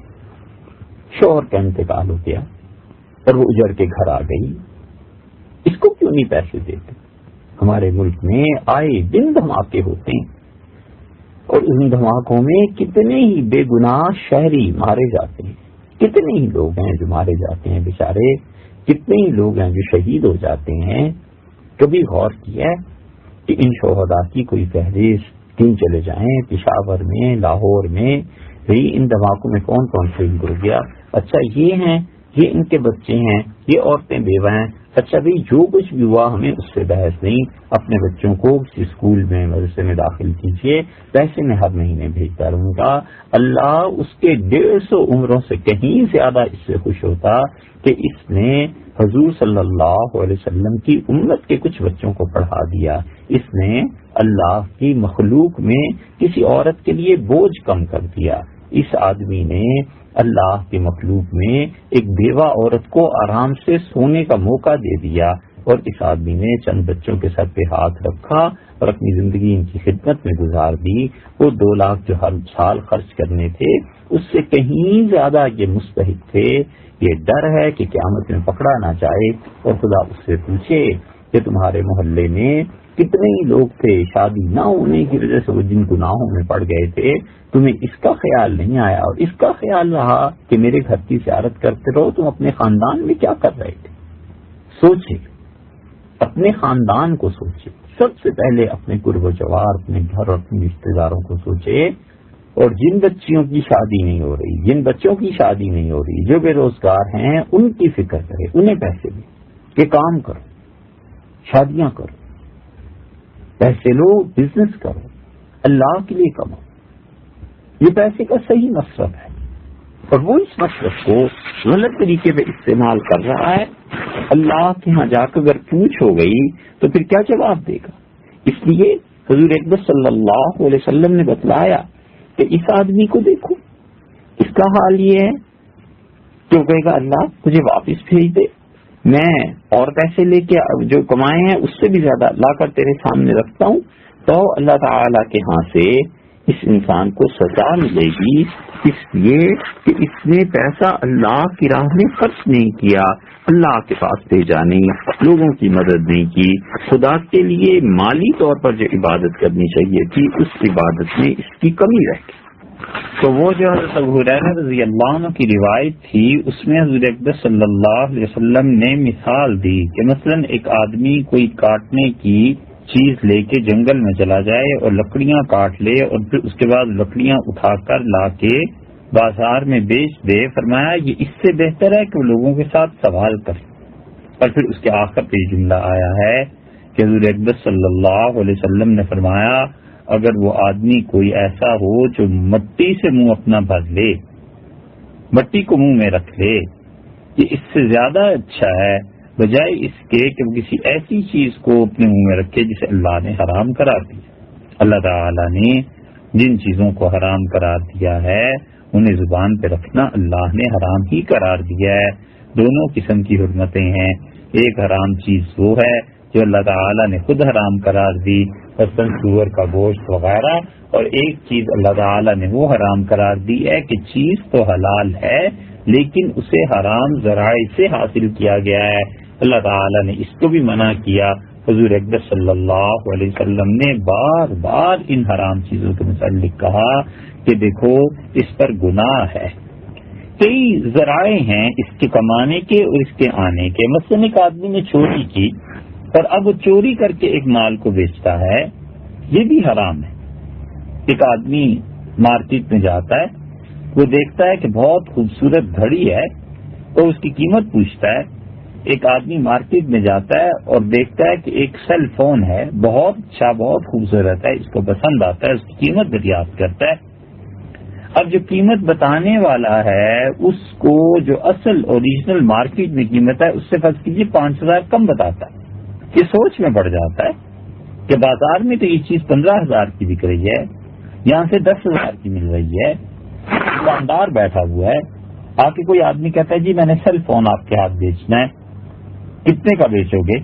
شوہر کا انتقال ہو گیا اور وہ اجڑ کے گھر آ گئی، اس کو کیوں نہیں پیسے دیتے؟ ہمارے ملک میں آئے دن دھماکے ہوتے ہیں اور ان دھماکوں میں کتنے ہی بے گناہ شہری مارے جاتے ہیں. کتنے ہی لوگ ہیں جو مارے جاتے ہیں بیچارے، کتنے ہی لوگ ہیں جو شہید ہو جاتے ہیں. کبھی غور کیا کہ ان شہداء کی کوئی فہرست کیوں چلے جائیں؟ پشاور میں، لاہور میں ان دھماکوں میں کون کون شہید ہو گیا؟ اچھا یہ ہیں، یہ ان کے بچے ہیں، یہ عورتیں بیوہ ہیں، اچھا بھائی جو کچھ بھی ہوا ہمیں اس سے بحث نہیں، اپنے بچوں کو کسی اسکول میں مدرسے میں داخل کیجیے، پیسے میں ہر مہینے بھیجتا رہوں گا، اللہ اس کے 150 عمروں سے کہیں زیادہ اس سے خوش ہوتا کہ اس نے حضور صلی اللہ علیہ وسلم کی امت کے کچھ بچوں کو پڑھا دیا، اس نے اللہ کی مخلوق میں کسی عورت کے لیے بوجھ کم کر دیا، اس آدمی نے اللہ کی مخلوق میں ایک بیوہ عورت کو آرام سے سونے کا موقع دے دیا، اور اس آدمی نے چند بچوں کے سر پہ ہاتھ رکھا اور اپنی زندگی ان کی خدمت میں گزار دی۔ وہ 2 لاکھ جو ہر سال خرچ کرنے تھے اس سے کہیں زیادہ یہ مستحق تھے۔ یہ ڈر ہے کہ قیامت میں پکڑا نہ جائے اور خدا اس سے پوچھے کہ تمہارے محلے میں کتنے ہی لوگ تھے شادی نہ ہونے کی وجہ سے وہ جن گناہوں میں پڑ گئے تھے، تمہیں اس کا خیال نہیں آیا اور اس کا خیال رہا کہ میرے گھر کی زیارت کرتے رہو، تم اپنے خاندان میں کیا کر رہے تھے؟ سوچے، اپنے خاندان کو سوچے، سب سے پہلے اپنے قرب و جوار، اپنے گھر اور اپنے رشتے داروں کو سوچے، اور جن بچیوں کی شادی نہیں ہو رہی، جن بچوں کی شادی نہیں ہو رہی، جو بے روزگار ہیں ان کی فکر کرے، انہیں پیسے دے کہ کام کرو، شادیاں کرو، پیسے لو، بزنس کرو، اللہ کے لیے کماؤ۔ یہ پیسے کا صحیح مصرف ہے، اور وہ اس مصرف کو غلط طریقے پہ استعمال کر رہا ہے۔ اللہ کے ہاں جا کر اگر پوچھ ہو گئی تو پھر کیا جواب دے گا؟ اس لیے حضور اکبر صلی اللہ علیہ وسلم نے بتلایا کہ اس آدمی کو دیکھو، اس کا حال یہ ہے کہ وہ کہے گا اللہ مجھے واپس بھیج دے، میں اور پیسے لے کے جو کمائے ہیں اس سے بھی زیادہ لا کر تیرے سامنے رکھتا ہوں، تو اللہ تعالی کے ہاں سے اس انسان کو سزا ملے گی، اس لیے کہ اس نے پیسہ اللہ کی راہ میں خرچ نہیں کیا، اللہ کے پاس بھیجا نہیں، لوگوں کی مدد نہیں کی، خدا کے لیے مالی طور پر جو عبادت کرنی چاہیے تھی اس عبادت میں اس کی کمی رہ گئی۔ تو وہ جو حضرت ابو ہریرہ رضی اللہ عنہ کی روایت تھی اس میں حضور اکبر صلی اللہ علیہ وسلم نے مثال دی کہ مثلا ایک آدمی کوئی کاٹنے کی چیز لے کے جنگل میں چلا جائے اور لکڑیاں کاٹ لے اور پھر اس کے بعد لکڑیاں اٹھا کر لا کے بازار میں بیچ دے، فرمایا یہ اس سے بہتر ہے کہ وہ لوگوں کے ساتھ سوال کرے۔ اور پھر اس کے آخر پہ یہ جملہ آیا ہے کہ حضور اکبر صلی اللہ علیہ وسلم نے فرمایا اگر وہ آدمی کوئی ایسا ہو جو مٹی سے منہ اپنا بھر لے، مٹی کو منہ میں رکھ لے، یہ اس سے زیادہ اچھا ہے بجائے اس کے کہ وہ کسی ایسی چیز کو اپنے منہ میں رکھے جسے اللہ نے حرام قرار دیا۔ اللہ تعالی نے جن چیزوں کو حرام قرار دیا ہے انہیں زبان پہ رکھنا اللہ نے حرام ہی قرار دیا ہے۔ دونوں قسم کی حرمتیں ہیں، ایک حرام چیز وہ ہے جو اللہ تعالی نے خود حرام قرار دی، مثلاً سور کا گوشت وغیرہ، اور ایک چیز اللہ تعالی نے وہ حرام قرار دی ہے کہ چیز تو حلال ہے لیکن اسے حرام ذرائع سے حاصل کیا گیا ہے۔ اللہ تعالی نے اس کو بھی منع کیا۔ حضور اکبر صلی اللہ علیہ وسلم نے بار بار ان حرام چیزوں کے متعلق کہا کہ دیکھو اس پر گناہ ہے، کئی ذرائع ہیں اس کے کمانے کے اور اس کے آنے کے۔ مثلاً ایک آدمی نے چوری کی اور اب وہ چوری کر کے ایک مال کو بیچتا ہے، یہ بھی حرام ہے۔ ایک آدمی مارکیٹ میں جاتا ہے، وہ دیکھتا ہے کہ بہت خوبصورت گھڑی ہے اور اس کی قیمت پوچھتا ہے۔ ایک آدمی مارکیٹ میں جاتا ہے اور دیکھتا ہے کہ ایک سیل فون ہے، بہت اچھا، بہت خوبصورت ہے، اس کو پسند آتا ہے، اس کی قیمت دریافت کرتا ہے۔ اب جو قیمت بتانے والا ہے اس کو جو اصل اوریجنل مارکیٹ میں قیمت ہے اس سے فرض کیجیے 5,000 کم بتاتا ہے۔ یہ سوچ میں پڑ جاتا ہے کہ بازار میں تو یہ چیز 15,000 کی بک رہی ہے، یہاں سے 10,000 کی مل رہی ہے۔ دکاندار بیٹھا ہوا ہے، آ کے کوئی آدمی کہتا ہے جی میں نے سیل فون آپ کے ہاتھ بیچنا ہے، کتنے کا بیچو گے؟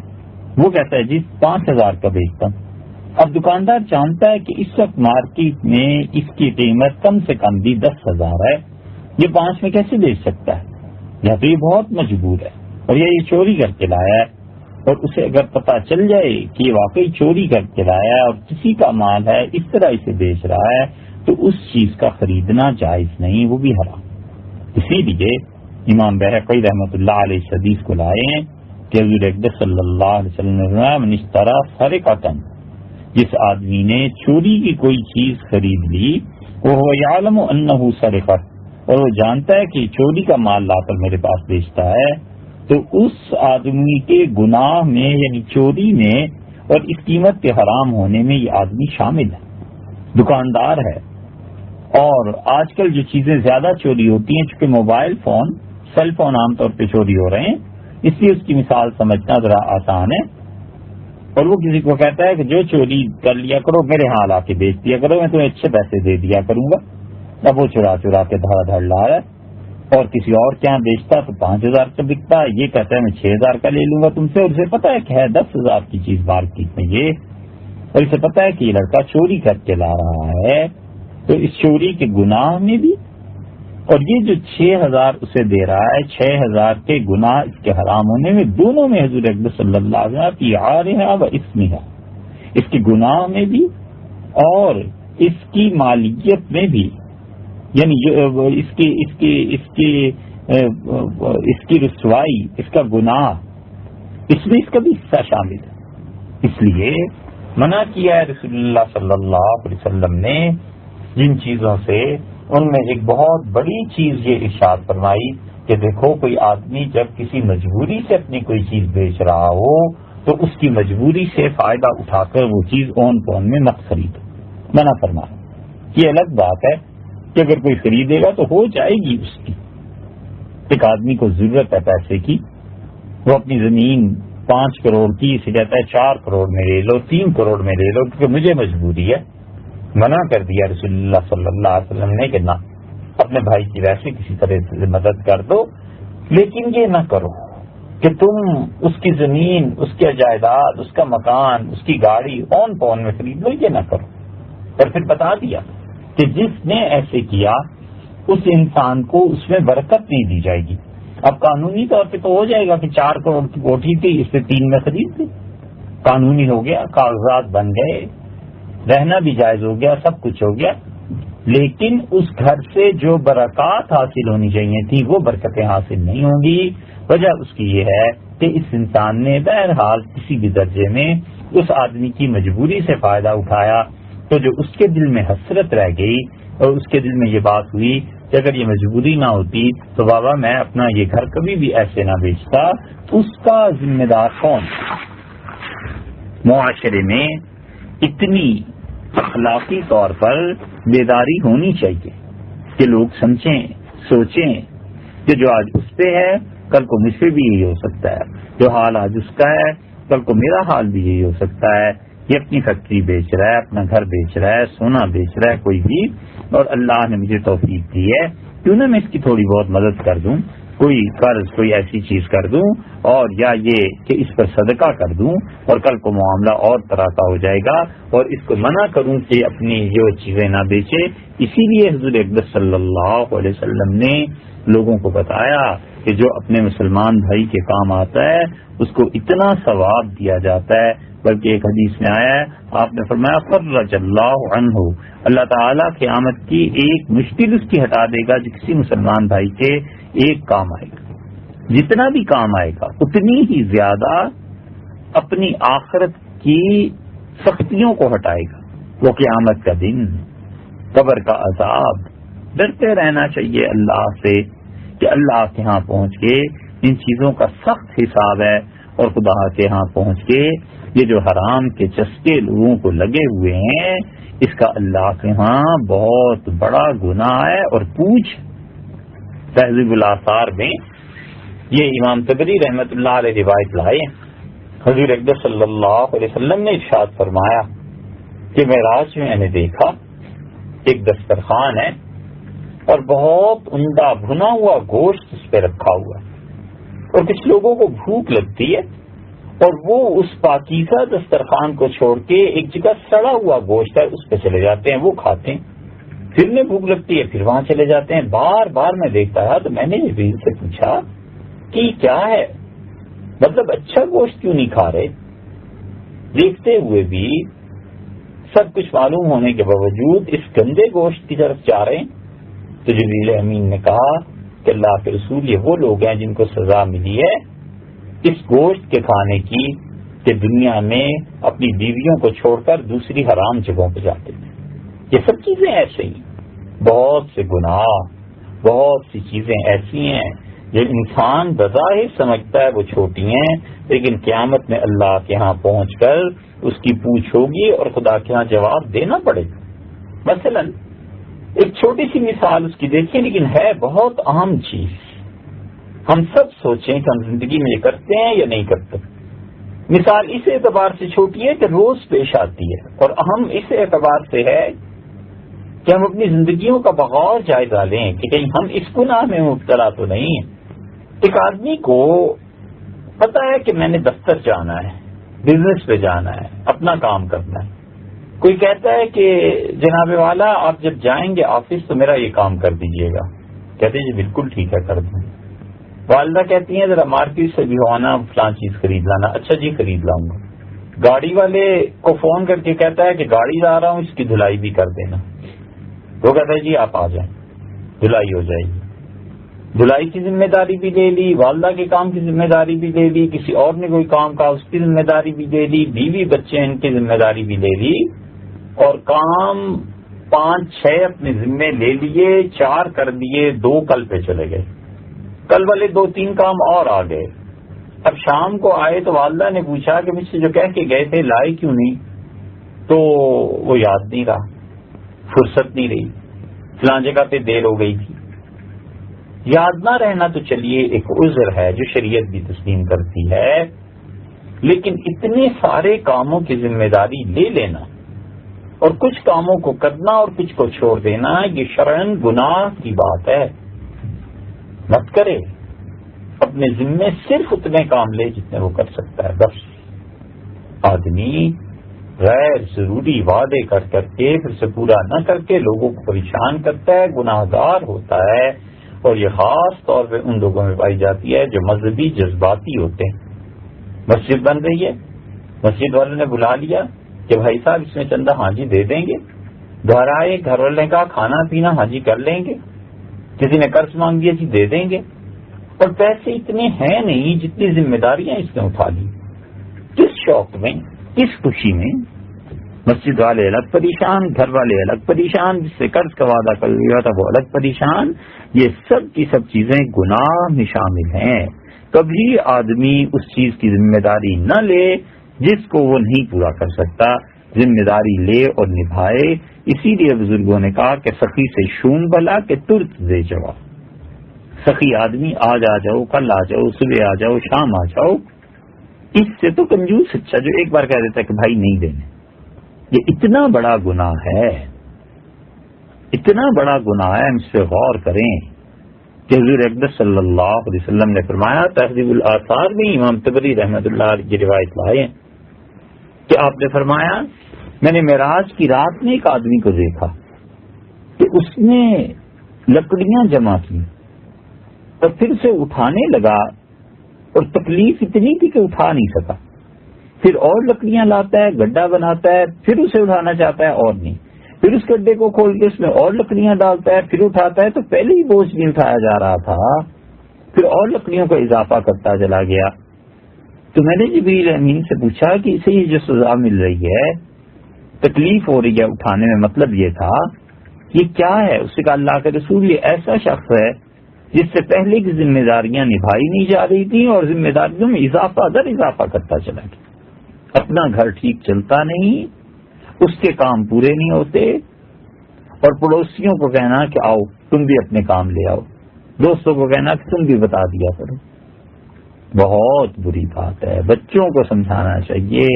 وہ کہتا ہے جی 5,000 کا بیچتا ہوں۔ اب دکاندار جانتا ہے کہ اس وقت مارکیٹ میں اس کی قیمت کم سے کم بھی 10,000 ہے، یہ 5 میں کیسے بیچ سکتا ہے؟ یا تو یہ بہت مجبور ہے اور یہ چوری کر کے لایا ہے، اور اسے اگر پتہ چل جائے کہ یہ واقعی چوری کر کے لایا ہے اور کسی کا مال ہے اس طرح اسے بیچ رہا ہے تو اس چیز کا خریدنا جائز نہیں، وہ بھی حرام۔ اسی لیے امام بہقی رحمۃ اللہ علیہ اس حدیث کو لائے ہیں کہ حضور اکبر صلی اللہ علیہ وسلم نے فرمایا من اشترى سرقۃ، جس آدمی نے چوری کی کوئی چیز خرید لی، وہ یعلم انہ سرقۃ، اور وہ جانتا ہے کہ چوری کا مال لا کر میرے پاس بیچتا ہے، تو اس آدمی کے گناہ میں یعنی چوری میں اور اس قیمت کے حرام ہونے میں یہ آدمی شامل ہے، دکاندار ہے۔ اور آج کل جو چیزیں زیادہ چوری ہوتی ہیں، چونکہ موبائل فون، سیل فون عام طور پہ چوری ہو رہے ہیں، اس لیے اس کی مثال سمجھنا ذرا آسان ہے۔ اور وہ کسی کو کہتا ہے کہ جو چوری کر لیا کرو میرے ہاں لا کے بیچ دیا کرو، میں تمہیں اچھے پیسے دے دیا کروں گا۔ اب وہ چرا کے دھڑا دھڑ لا رہا ہے، اور کسی اور کے یہاں بیچتا تو 5,000 کا بکتا ہے، یہ کہتا ہے میں 6,000 کا لے لوں گا تم سے، اور اسے پتا ہے کہ ہے 10,000 کی چیز مارکیٹ میں یہ، اور اسے پتا ہے کہ یہ لڑکا چوری کر کے لا رہا ہے، تو اس چوری کے گناہ میں بھی، اور یہ جو 6,000 اسے دے رہا ہے، 6,000 کے گناہ اس کے حرام ہونے میں، دونوں میں حضور اقدس صلی اللہ علیہ وسلم کی عارہا و اسمہا، اس کے گناہ میں بھی اور اس کی مالیت میں بھی، یعنی اس کی رسوائی، اس کا گناہ، اس میں اس کا بھی حصہ شامل ہے۔ اس لیے منع کیا ہے رسول اللہ صلی اللہ علیہ وسلم نے جن چیزوں سے، ان میں ایک بہت بڑی چیز یہ ارشاد فرمائی کہ دیکھو کوئی آدمی جب کسی مجبوری سے اپنی کوئی چیز بیچ رہا ہو تو اس کی مجبوری سے فائدہ اٹھا کر وہ چیز اون پون میں مت خریدو، منع فرمایا۔ یہ الگ بات ہے کہ اگر کوئی خریدے گا تو ہو جائے گی اس کی۔ ایک آدمی کو ضرورت ہے پیسے کی، وہ اپنی زمین 5 کروڑ کی، اسے کہتا ہے 4 کروڑ میں لے لو، 3 کروڑ میں لے لو کیونکہ مجھے مجبوری ہے۔ منع کر دیا رسول اللہ صلی اللہ علیہ وسلم نے کہ نہ، اپنے بھائی کی ویسے کسی طرح سے مدد کر دو، لیکن یہ نہ کرو کہ تم اس کی زمین، اس کی جائیداد، اس کا مکان، اس کی گاڑی اون پون میں خرید لو، یہ نہ کرو۔ اور پھر بتا دیا کہ جس نے ایسے کیا اس انسان کو اس میں برکت نہیں دی جائے گی۔ اب قانونی طور پہ تو ہو جائے گا کہ 4 کروڑ کی کوٹھی تھی، اس سے 3 میں خرید دی، قانونی ہو گیا، کاغذات بن گئے، رہنا بھی جائز ہو گیا، سب کچھ ہو گیا، لیکن اس گھر سے جو برکات حاصل ہونی چاہیے تھی وہ برکتیں حاصل نہیں ہوں گی۔ وجہ اس کی یہ ہے کہ اس انسان نے بہرحال کسی بھی درجے میں اس آدمی کی مجبوری سے فائدہ اٹھایا، تو جو اس کے دل میں حسرت رہ گئی اور اس کے دل میں یہ بات ہوئی کہ اگر یہ مجبوری نہ ہوتی تو بابا میں اپنا یہ گھر کبھی بھی ایسے نہ بیچتا، اس کا ذمہ دار کون؟ معاشرے میں اتنی اخلاقی طور پر بیداری ہونی چاہیے کہ لوگ سمجھیں، سوچیں کہ جو آج اس پہ ہے کل کو مجھ پہ بھی یہی ہو سکتا ہے، جو حال آج اس کا ہے کل کو میرا حال بھی یہی ہو سکتا ہے۔ یہ اپنی فیکٹری بیچ رہا ہے، اپنا گھر بیچ رہا ہے، سونا بیچ رہا ہے کوئی بھی، اور اللہ نے مجھے توفیق دی ہے، کیوں نہ میں اس کی تھوڑی بہت مدد کر دوں، کوئی قرض، کوئی ایسی چیز کر دوں، اور یا یہ کہ اس پر صدقہ کر دوں، اور کل کو معاملہ اور طرح کا ہو جائے گا، اور اس کو منع کروں کہ اپنی جو چیزیں نہ بیچے۔ اسی لیے حضور اقدس صلی اللہ علیہ وسلم نے لوگوں کو بتایا کہ جو اپنے مسلمان بھائی کے کام آتا ہے اس کو اتنا ثواب دیا جاتا ہے، بلکہ ایک حدیث میں آیا ہے، آپ نے فرمایا فرج اللہ عنہ، اللہ تعالیٰ قیامت کی ایک مشکل اس کی ہٹا دے گا جو کسی مسلمان بھائی کے ایک کام آئے گا، جتنا بھی کام آئے گا اتنی ہی زیادہ اپنی آخرت کی سختیوں کو ہٹائے گا۔ وہ قیامت کا دن، قبر کا عذاب، ڈرتے رہنا چاہیے اللہ سے کہ اللہ کے ہاں پہنچ کے ان چیزوں کا سخت حساب ہے، اور خدا کے ہاں پہنچ کے یہ جو حرام کے چسکے لوگوں کو لگے ہوئے ہیں اس کا اللہ کے ہاں بہت بڑا گناہ ہے۔ اور پوچھ تہذیب الاثار میں یہ امام طبری رحمۃ اللہ علیہ روایت لائے، حضور اقدس صلی اللہ علیہ وسلم نے ارشاد فرمایا کہ معراج میں نے دیکھا ایک دسترخوان ہے اور بہت عمدہ بھنا ہوا گوشت اس پہ رکھا ہوا ہے، اور کچھ لوگوں کو بھوک لگتی ہے اور وہ اس پاکیزہ دسترخوان کو چھوڑ کے ایک جگہ سڑا ہوا گوشت ہے اس پہ چلے جاتے ہیں، وہ کھاتے ہیں، پھر انہیں بھوک لگتی ہے پھر وہاں چلے جاتے ہیں۔ بار بار میں دیکھتا رہا تو میں نے جبریل سے پوچھا کہ کیا ہے، مطلب اچھا گوشت کیوں نہیں کھا رہے؟ دیکھتے ہوئے بھی سب کچھ معلوم ہونے کے باوجود اس گندے گوشت کی طرف جا رہے ہیں۔ تو جبریل امین نے کہا کہ اللہ کے رسول یہ وہ لوگ ہیں جن کو سزا ملی ہے اس گوشت کے کھانے کی کہ دنیا میں اپنی بیویوں کو چھوڑ کر دوسری حرام جگہوں پہ جاتے تھے۔ یہ سب چیزیں ایسے ہی، بہت سے گناہ، بہت سی چیزیں ایسی ہیں جو انسان بظاہر سمجھتا ہے وہ چھوٹی ہیں، لیکن قیامت میں اللہ کے ہاں پہنچ کر اس کی پوچھ ہوگی اور خدا کے ہاں جواب دینا پڑے گا۔ مثلا ایک چھوٹی سی مثال اس کی دیکھیں، لیکن ہے بہت اہم چیز۔ ہم سب سوچیں کہ ہم زندگی میں یہ کرتے ہیں یا نہیں کرتے۔ مثال اس اعتبار سے چھوٹی ہے کہ روز پیش آتی ہے، اور اہم اس اعتبار سے ہے کہ ہم اپنی زندگیوں کا بغور جائزہ لیں کہ کہیں ہم اس گناہ میں مبتلا تو نہیں ہیں۔ ایک آدمی کو پتا ہے کہ میں نے دفتر جانا ہے، بزنس پہ جانا ہے، اپنا کام کرنا ہے۔ کوئی کہتا ہے کہ جناب والا آپ جب جائیں گے آفس تو میرا یہ کام کر دیجئے گا، کہتے ہیں جی بالکل ٹھیک ہے کر دوں۔ والدہ کہتی ہیں ذرا مارکیٹ سے بھی ہونا فلاں چیز خرید لانا، اچھا جی خرید لاؤں گا۔ گاڑی والے کو فون کر کے کہتا ہے کہ گاڑی لا رہا ہوں، اس کی دھلائی بھی کر دینا۔ وہ کہتا ہے جی آپ آ جائیں، دھلائی ہو جائے گی۔ دھلائی کی ذمہ داری بھی لے لی، والدہ کے کام کی ذمہ داری بھی لے لی، کسی اور نے کوئی کام کہا اس کی ذمہ داری بھی لے لی، بیوی بچے ان کی ذمہ داری بھی لے لی، اور کام 5-6 اپنے ذمے لے لیے، 4 کر دیے، 2 کل پہ چلے گئے۔ کل والے 2-3 کام اور آ گئے۔ اب شام کو آئے تو والدہ نے پوچھا کہ مجھ سے جو کہہ کے گئے تھے لائے کیوں نہیں؟ تو وہ یاد نہیں رہا، فرصت نہیں رہی، فلاں جگہ پہ دیر ہو گئی تھی۔ یاد نہ رہنا تو چلیے ایک عذر ہے جو شریعت بھی تسلیم کرتی ہے، لیکن اتنے سارے کاموں کی ذمہ داری لے لینا اور کچھ کاموں کو کرنا اور کچھ کو چھوڑ دینا، یہ شرعاً گناہ کی بات ہے۔ مت کرے، اپنے ذمے صرف اتنے کام لے جتنے وہ کر سکتا ہے بس۔ آدمی غیر ضروری وعدے کر کے پھر سے پورا نہ کر کے لوگوں کو پریشان کرتا ہے، گناہ گار ہوتا ہے، اور یہ خاص طور پہ ان لوگوں میں پائی جاتی ہے جو مذہبی جذباتی ہوتے ہیں۔ مسجد بن رہی ہے، مسجد والوں نے بلا لیا کہ بھائی صاحب اس میں چندہ ہاں جی دے دیں گے، گھر آئے گھر والے کا کھانا پینا ہاں جی کر لیں گے، کسی نے قرض مانگ دیا جی دے دیں گے، اور پیسے اتنے ہیں نہیں جتنی ذمہ داریاں اس نے اٹھا لی۔ کس شوق میں، کس خوشی میں؟ مسجد والے الگ پریشان، گھر والے الگ پریشان، جس سے قرض کا وعدہ کر لیا تھا وہ الگ پریشان۔ یہ سب کی سب چیزیں گناہ میں شامل ہیں۔ کبھی آدمی اس چیز کی ذمہ داری نہ لے جس کو وہ نہیں پورا کر سکتا، ذمہ داری لے اور نبھائے۔ اسی لیے بزرگوں نے کہا کہ سخی سے شوم بھلا کہ ترت دے جواب۔ سخی آدمی آج آ جاؤ، کل آ جاؤ، صبح آ جاؤ، شام آ جاؤ، اس سے تو کنجوس اچھا جو ایک بار کہہ دیتا ہے کہ بھائی نہیں دینے۔ یہ اتنا بڑا گناہ ہے، اتنا بڑا گناہ ہے، ہم اس پہ غور کریں کہ حضور اقدس صلی اللہ علیہ وسلم نے فرمایا، تہذیب الآثار میں امام طبری رحمۃ اللہ علیہ کی روایت لائے کہ آپ نے فرمایا میں نے معراج کی رات میں ایک آدمی کو دیکھا کہ اس نے لکڑیاں جمع کی اور پھر سے اٹھانے لگا، اور تکلیف اتنی تھی کہ اٹھا نہیں سکا، پھر اور لکڑیاں لاتا ہے، گڈھا بناتا ہے، پھر اسے اٹھانا چاہتا ہے اور نہیں، پھر اس گڈھے کو کھول کے اس میں اور لکڑیاں ڈالتا ہے، پھر اٹھاتا ہے، تو پہلے ہی بوجھ نہیں اٹھایا جا رہا تھا، پھر اور لکڑیوں کا اضافہ کرتا چلا گیا۔ تو میں نے جبریل امین سے پوچھا کہ اسے یہ جو سزا مل رہی ہے، تکلیف ہو رہی ہے اٹھانے میں، مطلب یہ تھا یہ کیا ہے؟ اس سے کہا اللہ کے رسول یہ ایسا شخص ہے جس سے پہلے کی ذمہ داریاں نبھائی نہیں جا رہی تھیں اور ذمہ داریوں میں اضافہ در اضافہ کرتا چلا گیا، اپنا گھر ٹھیک چلتا نہیں، اس کے کام پورے نہیں ہوتے، اور پڑوسیوں کو کہنا کہ آؤ تم بھی اپنے کام لے آؤ، دوستوں کو کہنا کہ تم بھی بتا دیا کرو۔ بہت بری بات ہے۔ بچوں کو سمجھانا چاہیے،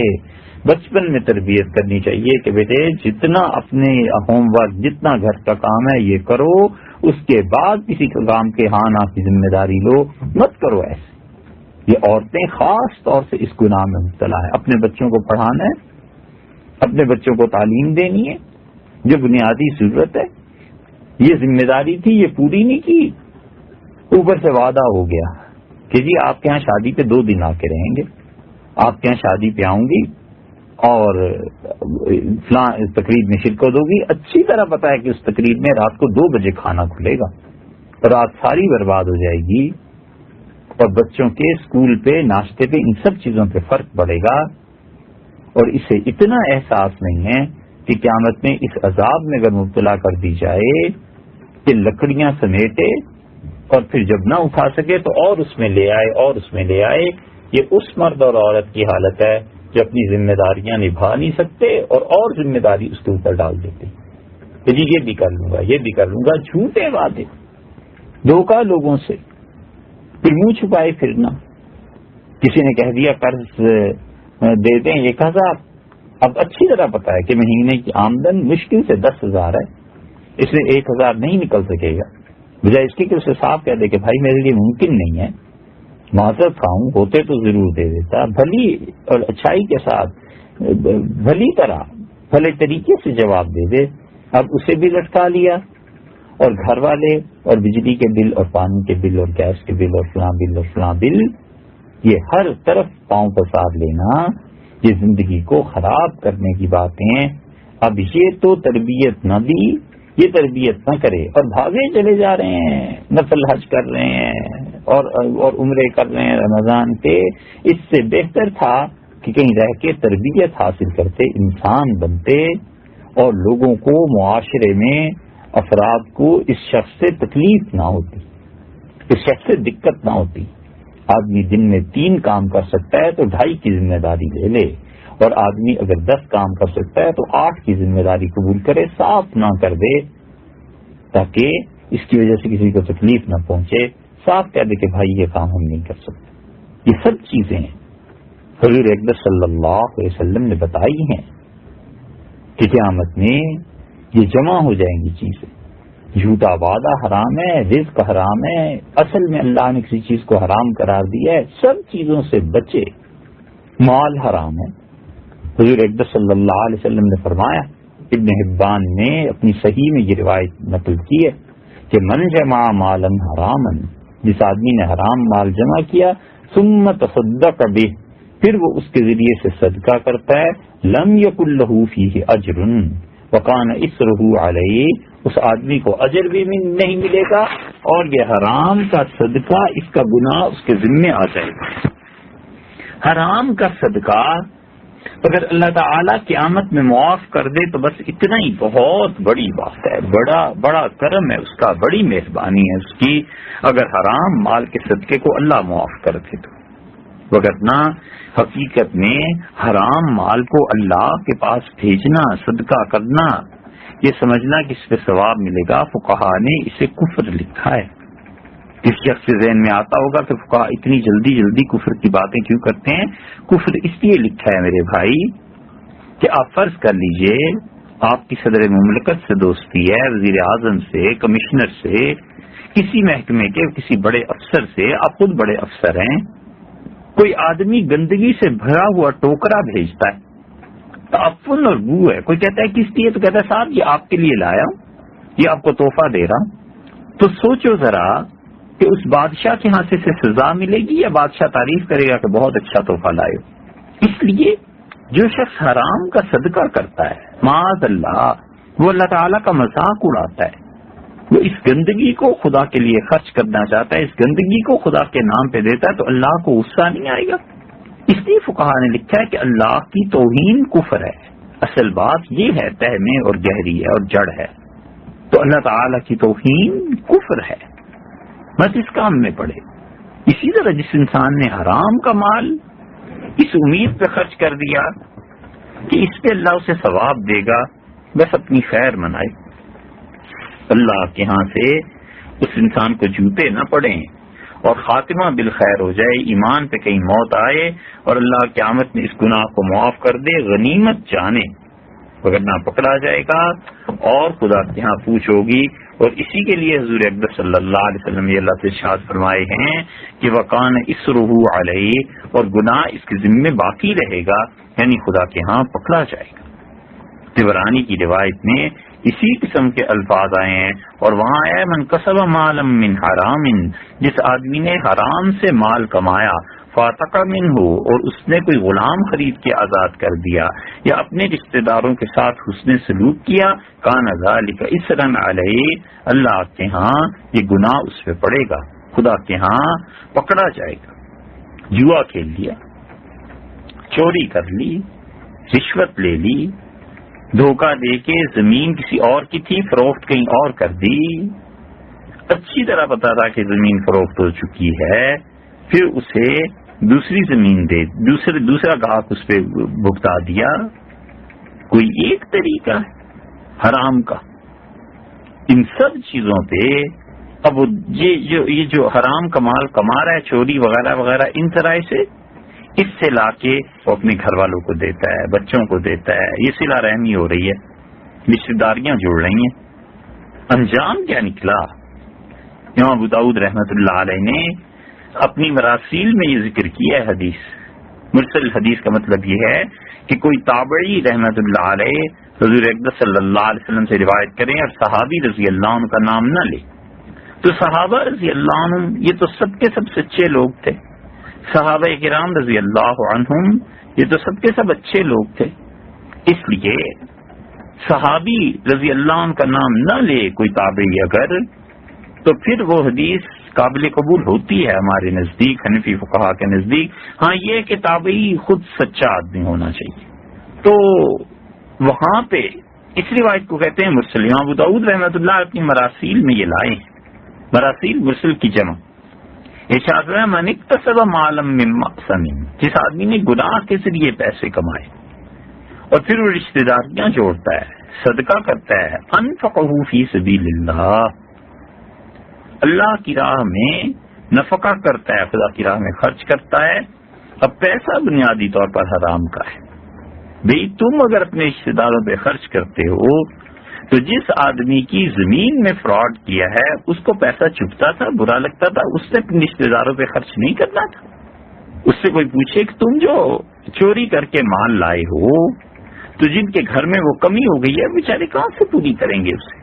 بچپن میں تربیت کرنی چاہیے کہ بیٹے جتنا اپنے ہوم ورک، جتنا گھر کا کام ہے یہ کرو، اس کے بعد کسی کا کام کے ہاں نہ کی ذمہ داری لو، مت کرو ایسے۔ یہ عورتیں خاص طور سے اس گناہ میں مبتلا ہے۔ اپنے بچوں کو پڑھانا ہے، اپنے بچوں کو تعلیم دینی ہے جو بنیادی ضرورت ہے، یہ ذمہ داری تھی، یہ پوری نہیں کی، اوپر سے وعدہ ہو گیا کہ جی آپ کے ہاں شادی پہ 2 دن آ کے رہیں گے، آپ کے ہاں شادی پہ آؤں گی اور فلاں تقریب میں شرکت ہوگی۔ اچھی طرح پتا ہے کہ اس تقریب میں رات کو 2 بجے کھانا کھلے گا، رات ساری برباد ہو جائے گی، اور بچوں کے اسکول پہ، ناشتے پہ، ان سب چیزوں پہ فرق پڑے گا، اور اسے اتنا احساس نہیں ہے کہ قیامت میں اس عذاب میں اگر مبتلا کر دی جائے کہ لکڑیاں سمیٹے اور پھر جب نہ اٹھا سکے تو اور اس میں لے آئے اور اس میں لے آئے. یہ اس مرد اور عورت کی حالت ہے جو اپنی ذمہ داریاں نبھا نہیں سکتے اور ذمہ داری اس کے اوپر ڈال دیتے. جی یہ بھی کر لوں گا یہ بھی کر لوں گا. جھوٹے وعدے, دھوکہ لوگوں سے, پھر منہ چھپائے پھرنا. کسی نے کہہ دیا قرض دے دیں 1,000. اب اچھی طرح پتا ہے کہ مہینے کی آمدن مشکل سے 10,000 ہے, اس میں 1,000 نہیں نکل سکے گا. بجائے اس کے کہ اسے صاف کہہ دے کہ بھائی میرے لیے ممکن نہیں ہے, معذرت خواہوں, ہوتے تو ضرور دے دیتا. بھلی اور اچھائی کے ساتھ بھلی طرح بھلے طریقے سے جواب دے دے. اب اسے بھی لٹکا لیا, اور گھر والے اور بجلی کے بل اور پانی کے بل اور گیس کے بل اور فلاں بل, یہ ہر طرف پاؤں پسار لینا, یہ زندگی کو خراب کرنے کی باتیں. اب یہ تو تربیت نہ دی, یہ تربیت نہ کرے اور بھاگے چلے جا رہے ہیں, نفل حج کر رہے ہیں اور عمرے کر رہے ہیں رمضان کے. اس سے بہتر تھا کہ کہیں رہ کے تربیت حاصل کرتے, انسان بنتے, اور لوگوں کو, معاشرے میں افراد کو اس شخص سے تکلیف نہ ہوتی, اس شخص سے دقت نہ ہوتی. آدمی دن میں 3 کام کر سکتا ہے تو 2.5 کی ذمہ داری لے لے, اور آدمی اگر 10 کام کر سکتا ہے تو 8 کی ذمہ داری قبول کرے, صاف نہ کر دے تاکہ اس کی وجہ سے کسی کو تکلیف نہ پہنچے. صاف کہہ دے کہ بھائی یہ کام ہم نہیں کر سکتے. یہ سب چیزیں حضور اقدس صلی اللہ علیہ وسلم نے بتائی ہیں کہ قیامت میں یہ جمع ہو جائیں گی چیزیں. جھوٹا وعدہ حرام ہے, رزق حرام ہے, اصل میں اللہ نے کسی چیز کو حرام قرار دیا ہے. سب چیزوں سے بچے. مال حرام ہے. حضور اقدس صلی اللہ علیہ وسلم نے فرمایا, ابن حبان نے اپنی صحیح میں یہ روایت نقل کی ہے کہ من جمع مالا حراما, جس آدمی نے حرام مال جمع کیا, ثم تصدق به, پھر وہ اس کے ذریعے سے صدقہ کرتا ہے, لم یکن له فیہ اجر وکان اسرہ علیہ, اس آدمی کو اجر بھی نہیں ملے گا اور یہ حرام کا صدقہ, اس کا گناہ اس کے ذمے آ جائے گا. حرام کا صدقہ اگر اللہ تعالیٰ قیامت میں معاف کر دے تو بس اتنا ہی بہت بڑی بات ہے, بڑا کرم ہے اس کا, بڑی مہربانی ہے اس کی. اگر حرام مال کے صدقے کو اللہ معاف کر دے تو, وگرنہ حقیقت میں حرام مال کو اللہ کے پاس بھیجنا, صدقہ کرنا, یہ سمجھنا کہ اس پہ ثواب ملے گا. فقہا نے اسے کفر لکھا ہے. کس شخص کے ذہن میں آتا ہوگا کہ فقہا اتنی جلدی کفر کی باتیں کیوں کرتے ہیں؟ کفر اس لیے لکھا ہے میرے بھائی کہ آپ فرض کر لیجئے آپ کی صدر مملکت سے دوستی ہے, وزیر اعظم سے, کمشنر سے, کسی محکمے کے کسی بڑے افسر سے, آپ خود بڑے افسر ہیں, کوئی آدمی گندگی سے بھرا ہوا ٹوکرا بھیجتا ہے, تعفن اور بو ہے, کوئی کہتا ہے کس لیے, تو کہتا ہے صاحب یہ آپ کے لیے لایا ہوں, یہ آپ کو تحفہ دے رہا ہوں. تو سوچو ذرا کہ اس بادشاہ کے ہاں سے سزا ملے گی یا بادشاہ تعریف کرے گا کہ بہت اچھا تحفہ لائے. اس لیے جو شخص حرام کا صدقہ کرتا ہے, معاذ اللہ, وہ اللہ تعالیٰ کا مذاق اڑاتا ہے. وہ اس گندگی کو خدا کے لیے خرچ کرنا چاہتا ہے, اس گندگی کو خدا کے نام پہ دیتا ہے, تو اللہ کو غصہ نہیں آئے گا. اس لیے فقہا نے لکھا ہے کہ اللہ کی توہین کفر ہے. اصل بات یہ ہے, تہ میں اور گہری ہے اور جڑ ہے. تو اللہ تعالیٰ کی توہین کفر ہے, بس اس کام میں پڑے. اسی طرح جس انسان نے حرام کا مال اس امید پہ خرچ کر دیا کہ اس پہ اللہ اسے ثواب دے گا, بس اپنی خیر منائے. اللہ کے ہاں سے اس انسان کو جوتے نہ پڑیں اور خاتمہ بالخیر ہو جائے, ایمان پہ کہیں موت آئے اور اللہ قیامت میں اس گناہ کو معاف کر دے, غنیمت جانے, وگرنہ پکڑا جائے گا اور خدا کے ہاں پوچھ ہوگی. اور اسی کے لیے حضور اقدس صلی اللہ علیہ وسلم یہ اللہ سے ارشاد فرمائے ہیں کہ وکان اسرہ علیہ, اور گناہ اس کے ذمے باقی رہے گا, یعنی خدا کے ہاں پکڑا جائے گا. طبرانی کی روایت میں اسی قسم کے الفاظ آئے ہیں, اور وہاں ہے من کسب مالا من حرام, جس آدمی نے حرام سے مال کمایا, فاتق منہ, اور اس نے کوئی غلام خرید کے آزاد کر دیا یا اپنے رشتہ داروں کے ساتھ حسن سلوک کیا, کان ذالک اسرا علیہ, اللہ کے ہاں یہ گناہ اس پہ پڑے گا, خدا کے ہاں پکڑا جائے گا. جوا کھیل لیا, چوری کر لی, رشوت لے لی, دھوکہ دے کے زمین کسی اور کی تھی فروخت کہیں اور کر دی, اچھی طرح پتا تھا کہ زمین فروخت ہو چکی ہے، پھر اسے دوسری زمین دے، دوسرا گاہک اس پہ بھگتا دیا، کوئی ایک طریقہ ہے حرام کا؟ ان سب چیزوں پہ اب یہ جو حرام کمال کما رہا ہے، چوری وغیرہ وغیرہ، ان طرح سے اس سے لا کے وہ اپنے گھر والوں کو دیتا ہے، بچوں کو دیتا ہے، یہ صلہ رحمی ہو رہی ہے، رشتے داریاں جوڑ رہی ہیں۔ انجام کیا نکلا؟ امام ابو داؤد رحمۃ اللہ علیہ نے اپنی مراسیل میں یہ ذکر کیا ہے حدیث، مرسل حدیث کا مطلب یہ ہے کہ کوئی تابعی رحمۃ اللہ علیہ حضور اقدس صلی اللہ علیہ وسلم سے روایت کریں اور صحابی رضی اللہ عنہ کا نام نہ لے، تو صحابہ رضی اللہ عنہ یہ تو سب کے سب سچے لوگ تھے، صحابہ کرام رضی اللہ عنہم یہ تو سب کے سب اچھے لوگ تھے، اس لیے صحابی رضی اللہ عنہ کا نام نہ لے کوئی تابعی اگر، تو پھر وہ حدیث قابل قبول ہوتی ہے ہمارے نزدیک، حنفی فقہا کے نزدیک۔ ہاں یہ کہ تابعی خود سچا آدمی ہونا چاہیے، تو وہاں پہ اس روایت کو کہتے ہیں مرسل۔ امام ابو داؤد رحمۃ اللہ اپنی مراسیل میں یہ لائے ہیں، مراسیل مرسل کی جمع۔ ارشاد ہے من اکتسب مالا من مقسم، جس آدمی نے گناہ کے ذریعے پیسے کمائے اور پھر وہ رشتہ داریاں جوڑتا ہے، صدقہ کرتا ہے، انفقہ فی سبیل اللہ، اللہ کی راہ میں نفقہ کرتا ہے، خدا کی راہ میں خرچ کرتا ہے۔ اب پیسہ بنیادی طور پر حرام کا ہے بھئی، تم اگر اپنے رشتہ داروں پہ خرچ کرتے ہو تو جس آدمی کی زمین میں فراڈ کیا ہے اس کو پیسہ چبھتا تھا، برا لگتا تھا، اس نے اپنے رشتہ داروں پہ خرچ نہیں کرنا تھا۔ اس سے کوئی پوچھے کہ تم جو چوری کر کے مال لائے ہو تو جن کے گھر میں وہ کمی ہو گئی ہے بیچارے کہاں سے پوری کریں گے اسے؟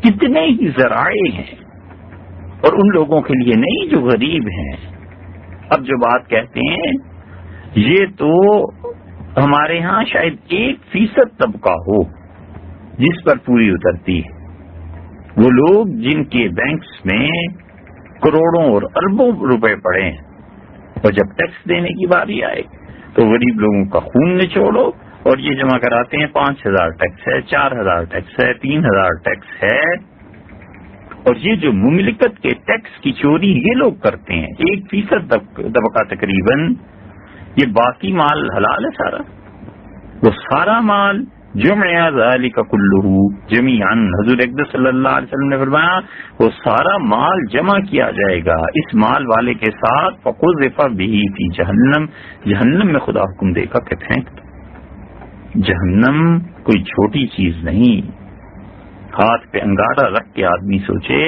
کتنے ہی ذرائع ہیں، اور ان لوگوں کے لیے نہیں جو غریب ہیں۔ اب جو بات کہتے ہیں یہ تو ہمارے ہاں شاید 1% طبقہ ہو جس پر پوری اترتی ہے، وہ لوگ جن کے بینکس میں کروڑوں اور اربوں روپے پڑے ہیں، اور جب ٹیکس دینے کی باری آئے تو غریب لوگوں کا خون نچوڑو اور یہ جمع کراتے ہیں 5000 ٹیکس ہے، 4000 ٹیکس ہے، 3000 ٹیکس ہے۔ اور یہ جو مملکت کے ٹیکس کی چوری یہ لوگ کرتے ہیں، 1% طبقہ تقریباً، یہ باقی مال حلال ہے سارا، وہ سارا مال جمع ذالک کلہ جمیعا، حضور اقدس صلی اللہ علیہ وسلم نے فرمایا وہ سارا مال جمع کیا جائے گا اس مال والے کے ساتھ، فقذف بہ فی جہنم، جہنم میں خدا حکم دے گا کہ پھینک دو۔ جہنم کوئی چھوٹی چیز نہیں، ہاتھ پہ انگارہ رکھ کے آدمی سوچے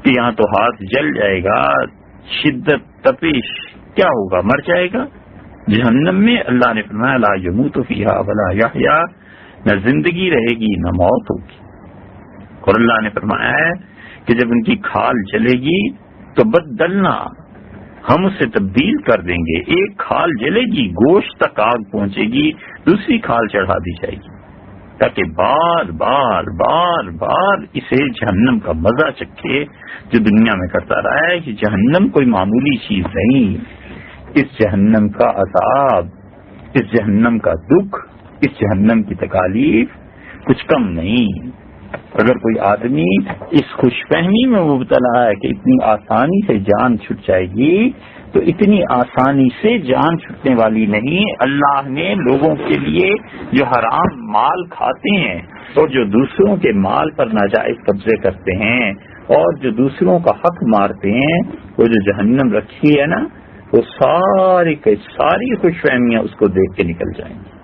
کہ یہاں تو ہاتھ جل جائے گا، شدت تپش، کیا ہوگا؟ مر جائے گا۔ جہنم میں اللہ نے فرمایا لا یموت فیہا ولا یحیا، نہ زندگی رہے گی نہ موت ہوگی۔ اور اللہ نے فرمایا ہے کہ جب ان کی کھال جلے گی تو بدلنا، ہم اسے تبدیل کر دیں گے، ایک کھال جلے گی، گوشت تک آگ پہنچے گی، دوسری کھال چڑھا دی جائے گی، تاکہ بار بار بار بار اسے جہنم کا مزہ چکھے جو دنیا میں کرتا رہا ہے۔ یہ جہنم کوئی معمولی چیز نہیں، اس جہنم کا عذاب، اس جہنم کا دکھ، اس جہنم کی تکالیف کچھ کم نہیں۔ اگر کوئی آدمی اس خوش فہمی میں مبتلا ہے کہ اتنی آسانی سے جان چھٹ جائے گی، تو اتنی آسانی سے جان چھٹنے والی نہیں۔ اللہ نے لوگوں کے لیے جو حرام مال کھاتے ہیں اور جو دوسروں کے مال پر ناجائز قبضے کرتے ہیں اور جو دوسروں کا حق مارتے ہیں، وہ جو جہنم رکھی ہے نا، وہ ساری کی ساری خوش فہمیاں اس کو دیکھ کے نکل جائیں گی۔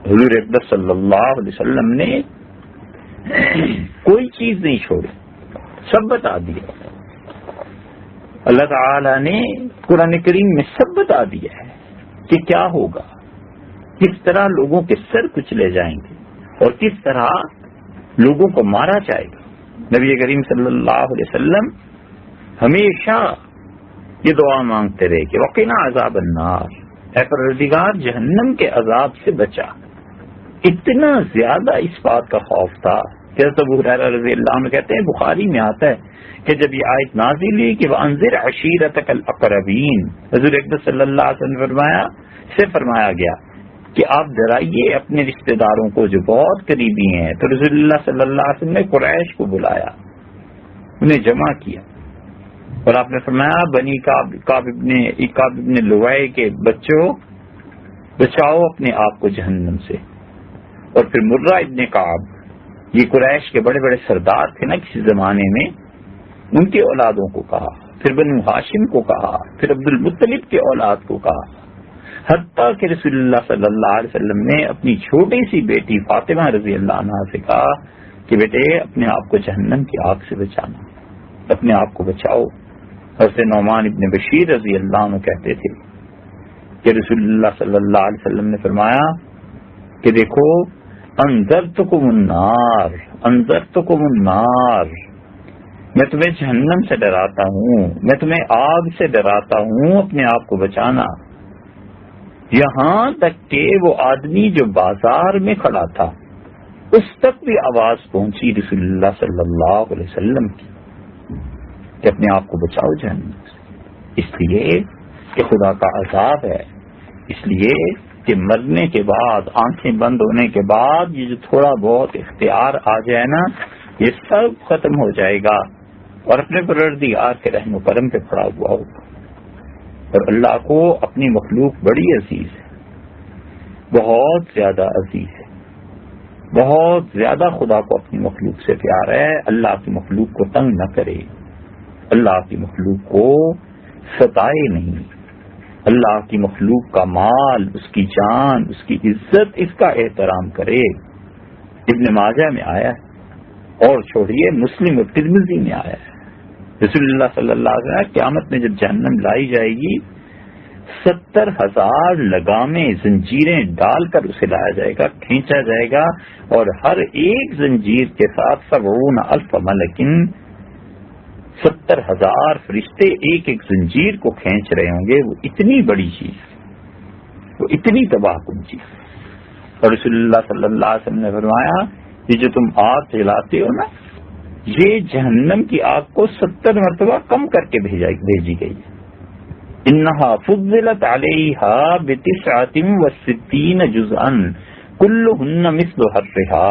حضور اقدس صلی اللہ علیہ وسلم نے کوئی چیز نہیں چھوڑی، سب بتا دیا۔ اللہ تعالی نے قرآن کریم میں سب بتا دیا ہے کہ کیا ہوگا، کس طرح لوگوں کے سر کچلے جائیں گے اور کس طرح لوگوں کو مارا جائے گا۔ نبی کریم صلی اللہ علیہ وسلم ہمیشہ یہ دعا مانگتے رہے کہ وقنا عذاب النار، اے پروردگار جہنم کے عذاب سے بچا۔ اتنا زیادہ اس بات کا خوف تھا کہ حضرت ابو ہریرہ رضی اللہ عنہ کہتے ہیں، بخاری میں آتا ہے کہ جب یہ آیت نازل ہوئی کہ وانذر عشیرتک الاقربین، حضور اقدس صلی اللہ علیہ وسلم فرمایا گیا کہ آپ ڈرائیے اپنے رشتہ داروں کو جو بہت قریبی ہیں۔ تو رسول اللہ صلی اللہ علیہ وسلم نے قریش کو بلایا انہیں جمع کیا اور آپ نے فرمایا بنی کعب ابن لوئی کے بچوں بچاؤ اپنے آپ کو جہنم سے. اور پھر مرہ ابن کعب، یہ قریش کے بڑے بڑے سردار تھے نا کسی زمانے میں، ان کے اولادوں کو کہا، پھر بنو ہاشم کو کہا، پھر عبد المطلب کے اولاد کو کہا، حتیٰ کہ رسول اللہ صلی اللہ علیہ وسلم نے اپنی چھوٹی سی بیٹی فاطمہ رضی اللہ عنہا سے کہا کہ بیٹے اپنے آپ کو جہنم کی آگ سے بچانا، اپنے آپ کو بچاؤ. حضرت نعمان ابن بشیر رضی اللہ عنہ کہتے تھے کہ رسول اللہ صلی اللہ علیہ وسلم نے فرمایا کہ دیکھو انذرتکم النار، انذرتکم النار، میں تمہیں جہنم سے ڈراتا ہوں، میں تمہیں آگ سے ڈراتا ہوں، اپنے آپ کو بچانا. یہاں تک کہ وہ آدمی جو بازار میں کھڑا تھا اس تک بھی آواز پہنچی رسول اللہ صلی اللہ علیہ وسلم کی کہ اپنے آپ کو بچاؤ جہنم سے، اس لیے کہ خدا کا عذاب ہے، اس لیے کہ مرنے کے بعد، آنکھیں بند ہونے کے بعد یہ جو تھوڑا بہت اختیار آ جائے نا یہ سب ختم ہو جائے گا اور اپنے پروردگار کے رحم و کرم پہ پڑا ہوا ہوگا. اور اللہ کو اپنی مخلوق بڑی عزیز ہے، بہت زیادہ عزیز ہے، بہت زیادہ خدا کو اپنی مخلوق سے پیار ہے. اللہ کی مخلوق کو تنگ نہ کرے، اللہ کی مخلوق کو ستائے نہیں، اللہ کی مخلوق کا مال، اس کی جان، اس کی عزت، اس کا احترام کرے. ابن ماجہ میں آیا ہے اور چھوڑیے مسلم اور ترمذی میں آیا ہے، رسول اللہ صلی اللہ علیہ وسلم قیامت میں جب جہنم لائی جائے گی 70,000 لگامیں زنجیریں ڈال کر اسے لایا جائے گا، کھینچا جائے گا، اور ہر ایک زنجیر کے ساتھ 70,000 ملکن 70,000 فرشتے ایک ایک زنجیر کو کھینچ رہے ہوں گے. وہ اتنی بڑی چیز، وہ اتنی تباہ کن چیز. اور رسول اللہ صلی اللہ علیہ وسلم نے فرمایا یہ جو تم آگ جلاتے ہو نا یہ جہنم کی آگ کو 70 مرتبہ کم کر کے بھیجی گئی ہے. انہا فضلت علیہا ب69 جزءا کلہن مثل حرھا.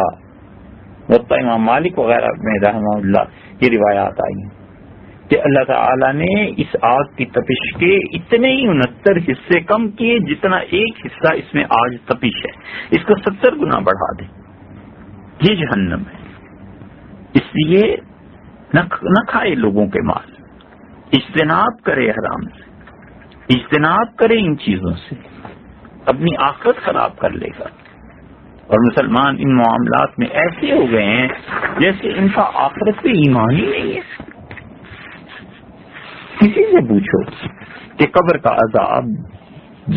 موطا امام مالک وغیرہ میں رحمہ اللہ یہ روایات آئی ہیں کہ اللہ تعالی نے اس آگ کی تپش کے اتنے ہی 69 حصے کم کیے جتنا ایک حصہ اس میں آج تپش ہے، اس کو 70 گنا بڑھا دیں. یہ جہنم ہے. اس لیے نہ کھائے لوگوں کے مال، اجتناب کرے حرام سے، اجتناب کرے ان چیزوں سے، اپنی آخرت خراب کر لے گا. اور مسلمان ان معاملات میں ایسے ہو گئے ہیں جیسے ان کا آخرت پہ ایمان ہی نہیں ہے. کسی سے پوچھو کہ قبر کا عذاب،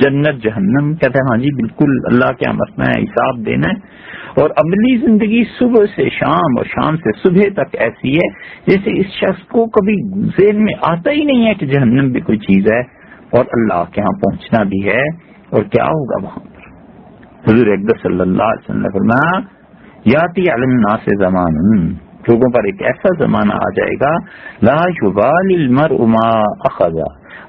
جنت جہنم، کہتے ہیں ہاں جی بالکل اللہ کیا مرنا ہے، حساب دینا ہے. اور عملی زندگی صبح سے شام اور شام سے صبح تک ایسی ہے جیسے اس شخص کو کبھی ذہن میں آتا ہی نہیں ہے کہ جہنم بھی کوئی چیز ہے اور اللہ کے ہاں پہنچنا بھی ہے اور کیا ہوگا وہاں پر. حضور اکبر صلی اللہ علیہ وسلم نے فرمایا یاتی علی الناس زمان، لوگوں پر ایک ایسا زمانہ آ جائے گا لا یبالی المرء ما اخذ،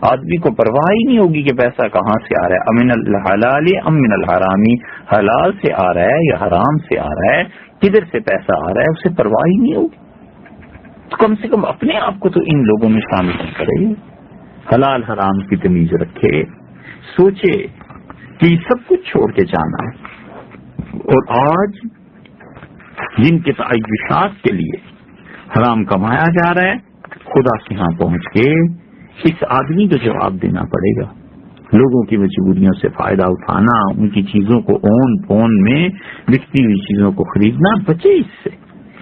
آدمی کو پرواہ ہی نہیں ہوگی کہ پیسہ کہاں سے آ رہا ہے، امن الحلال ام من الحرامی، حلال سے آ رہا ہے یا حرام سے آ رہا ہے، کدھر سے پیسہ آ رہا ہے اسے پرواہ ہی نہیں ہوگی. تو کم سے کم اپنے آپ کو تو ان لوگوں میں شامل نہیں کرے، حلال حرام کی تمیز رکھے، سوچے کہ سب کچھ چھوڑ کے جانا ہے. اور آج جن کے تعیشات کے لیے حرام کمایا جا رہا ہے خدا کے ہاں پہنچ کے اس آدمی کو جواب دینا پڑے گا. لوگوں کی مجبوریوں سے فائدہ اٹھانا، ان کی چیزوں کو اون پون میں بکتی ہوئی چیزوں کو خریدنا، بچے اس سے،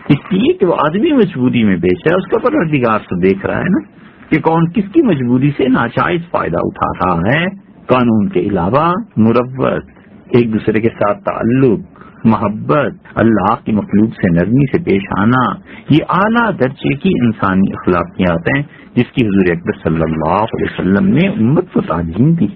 اس لیے کہ وہ آدمی مجبوری میں بیچ رہا ہے، اس کا پروردگار تو دیکھ رہا ہے نا کہ کون کس کی مجبوری سے ناجائز فائدہ اٹھا رہا ہے. قانون کے علاوہ مروت، ایک دوسرے کے ساتھ تعلق، محبت، اللہ کی مخلوق سے نرمی سے پیش آنا، یہ اعلیٰ درجے کی انسانی اخلاقیات ہیں جس کی حضور اکبر صلی اللہ علیہ وسلم نے امت کو تعلیم دی.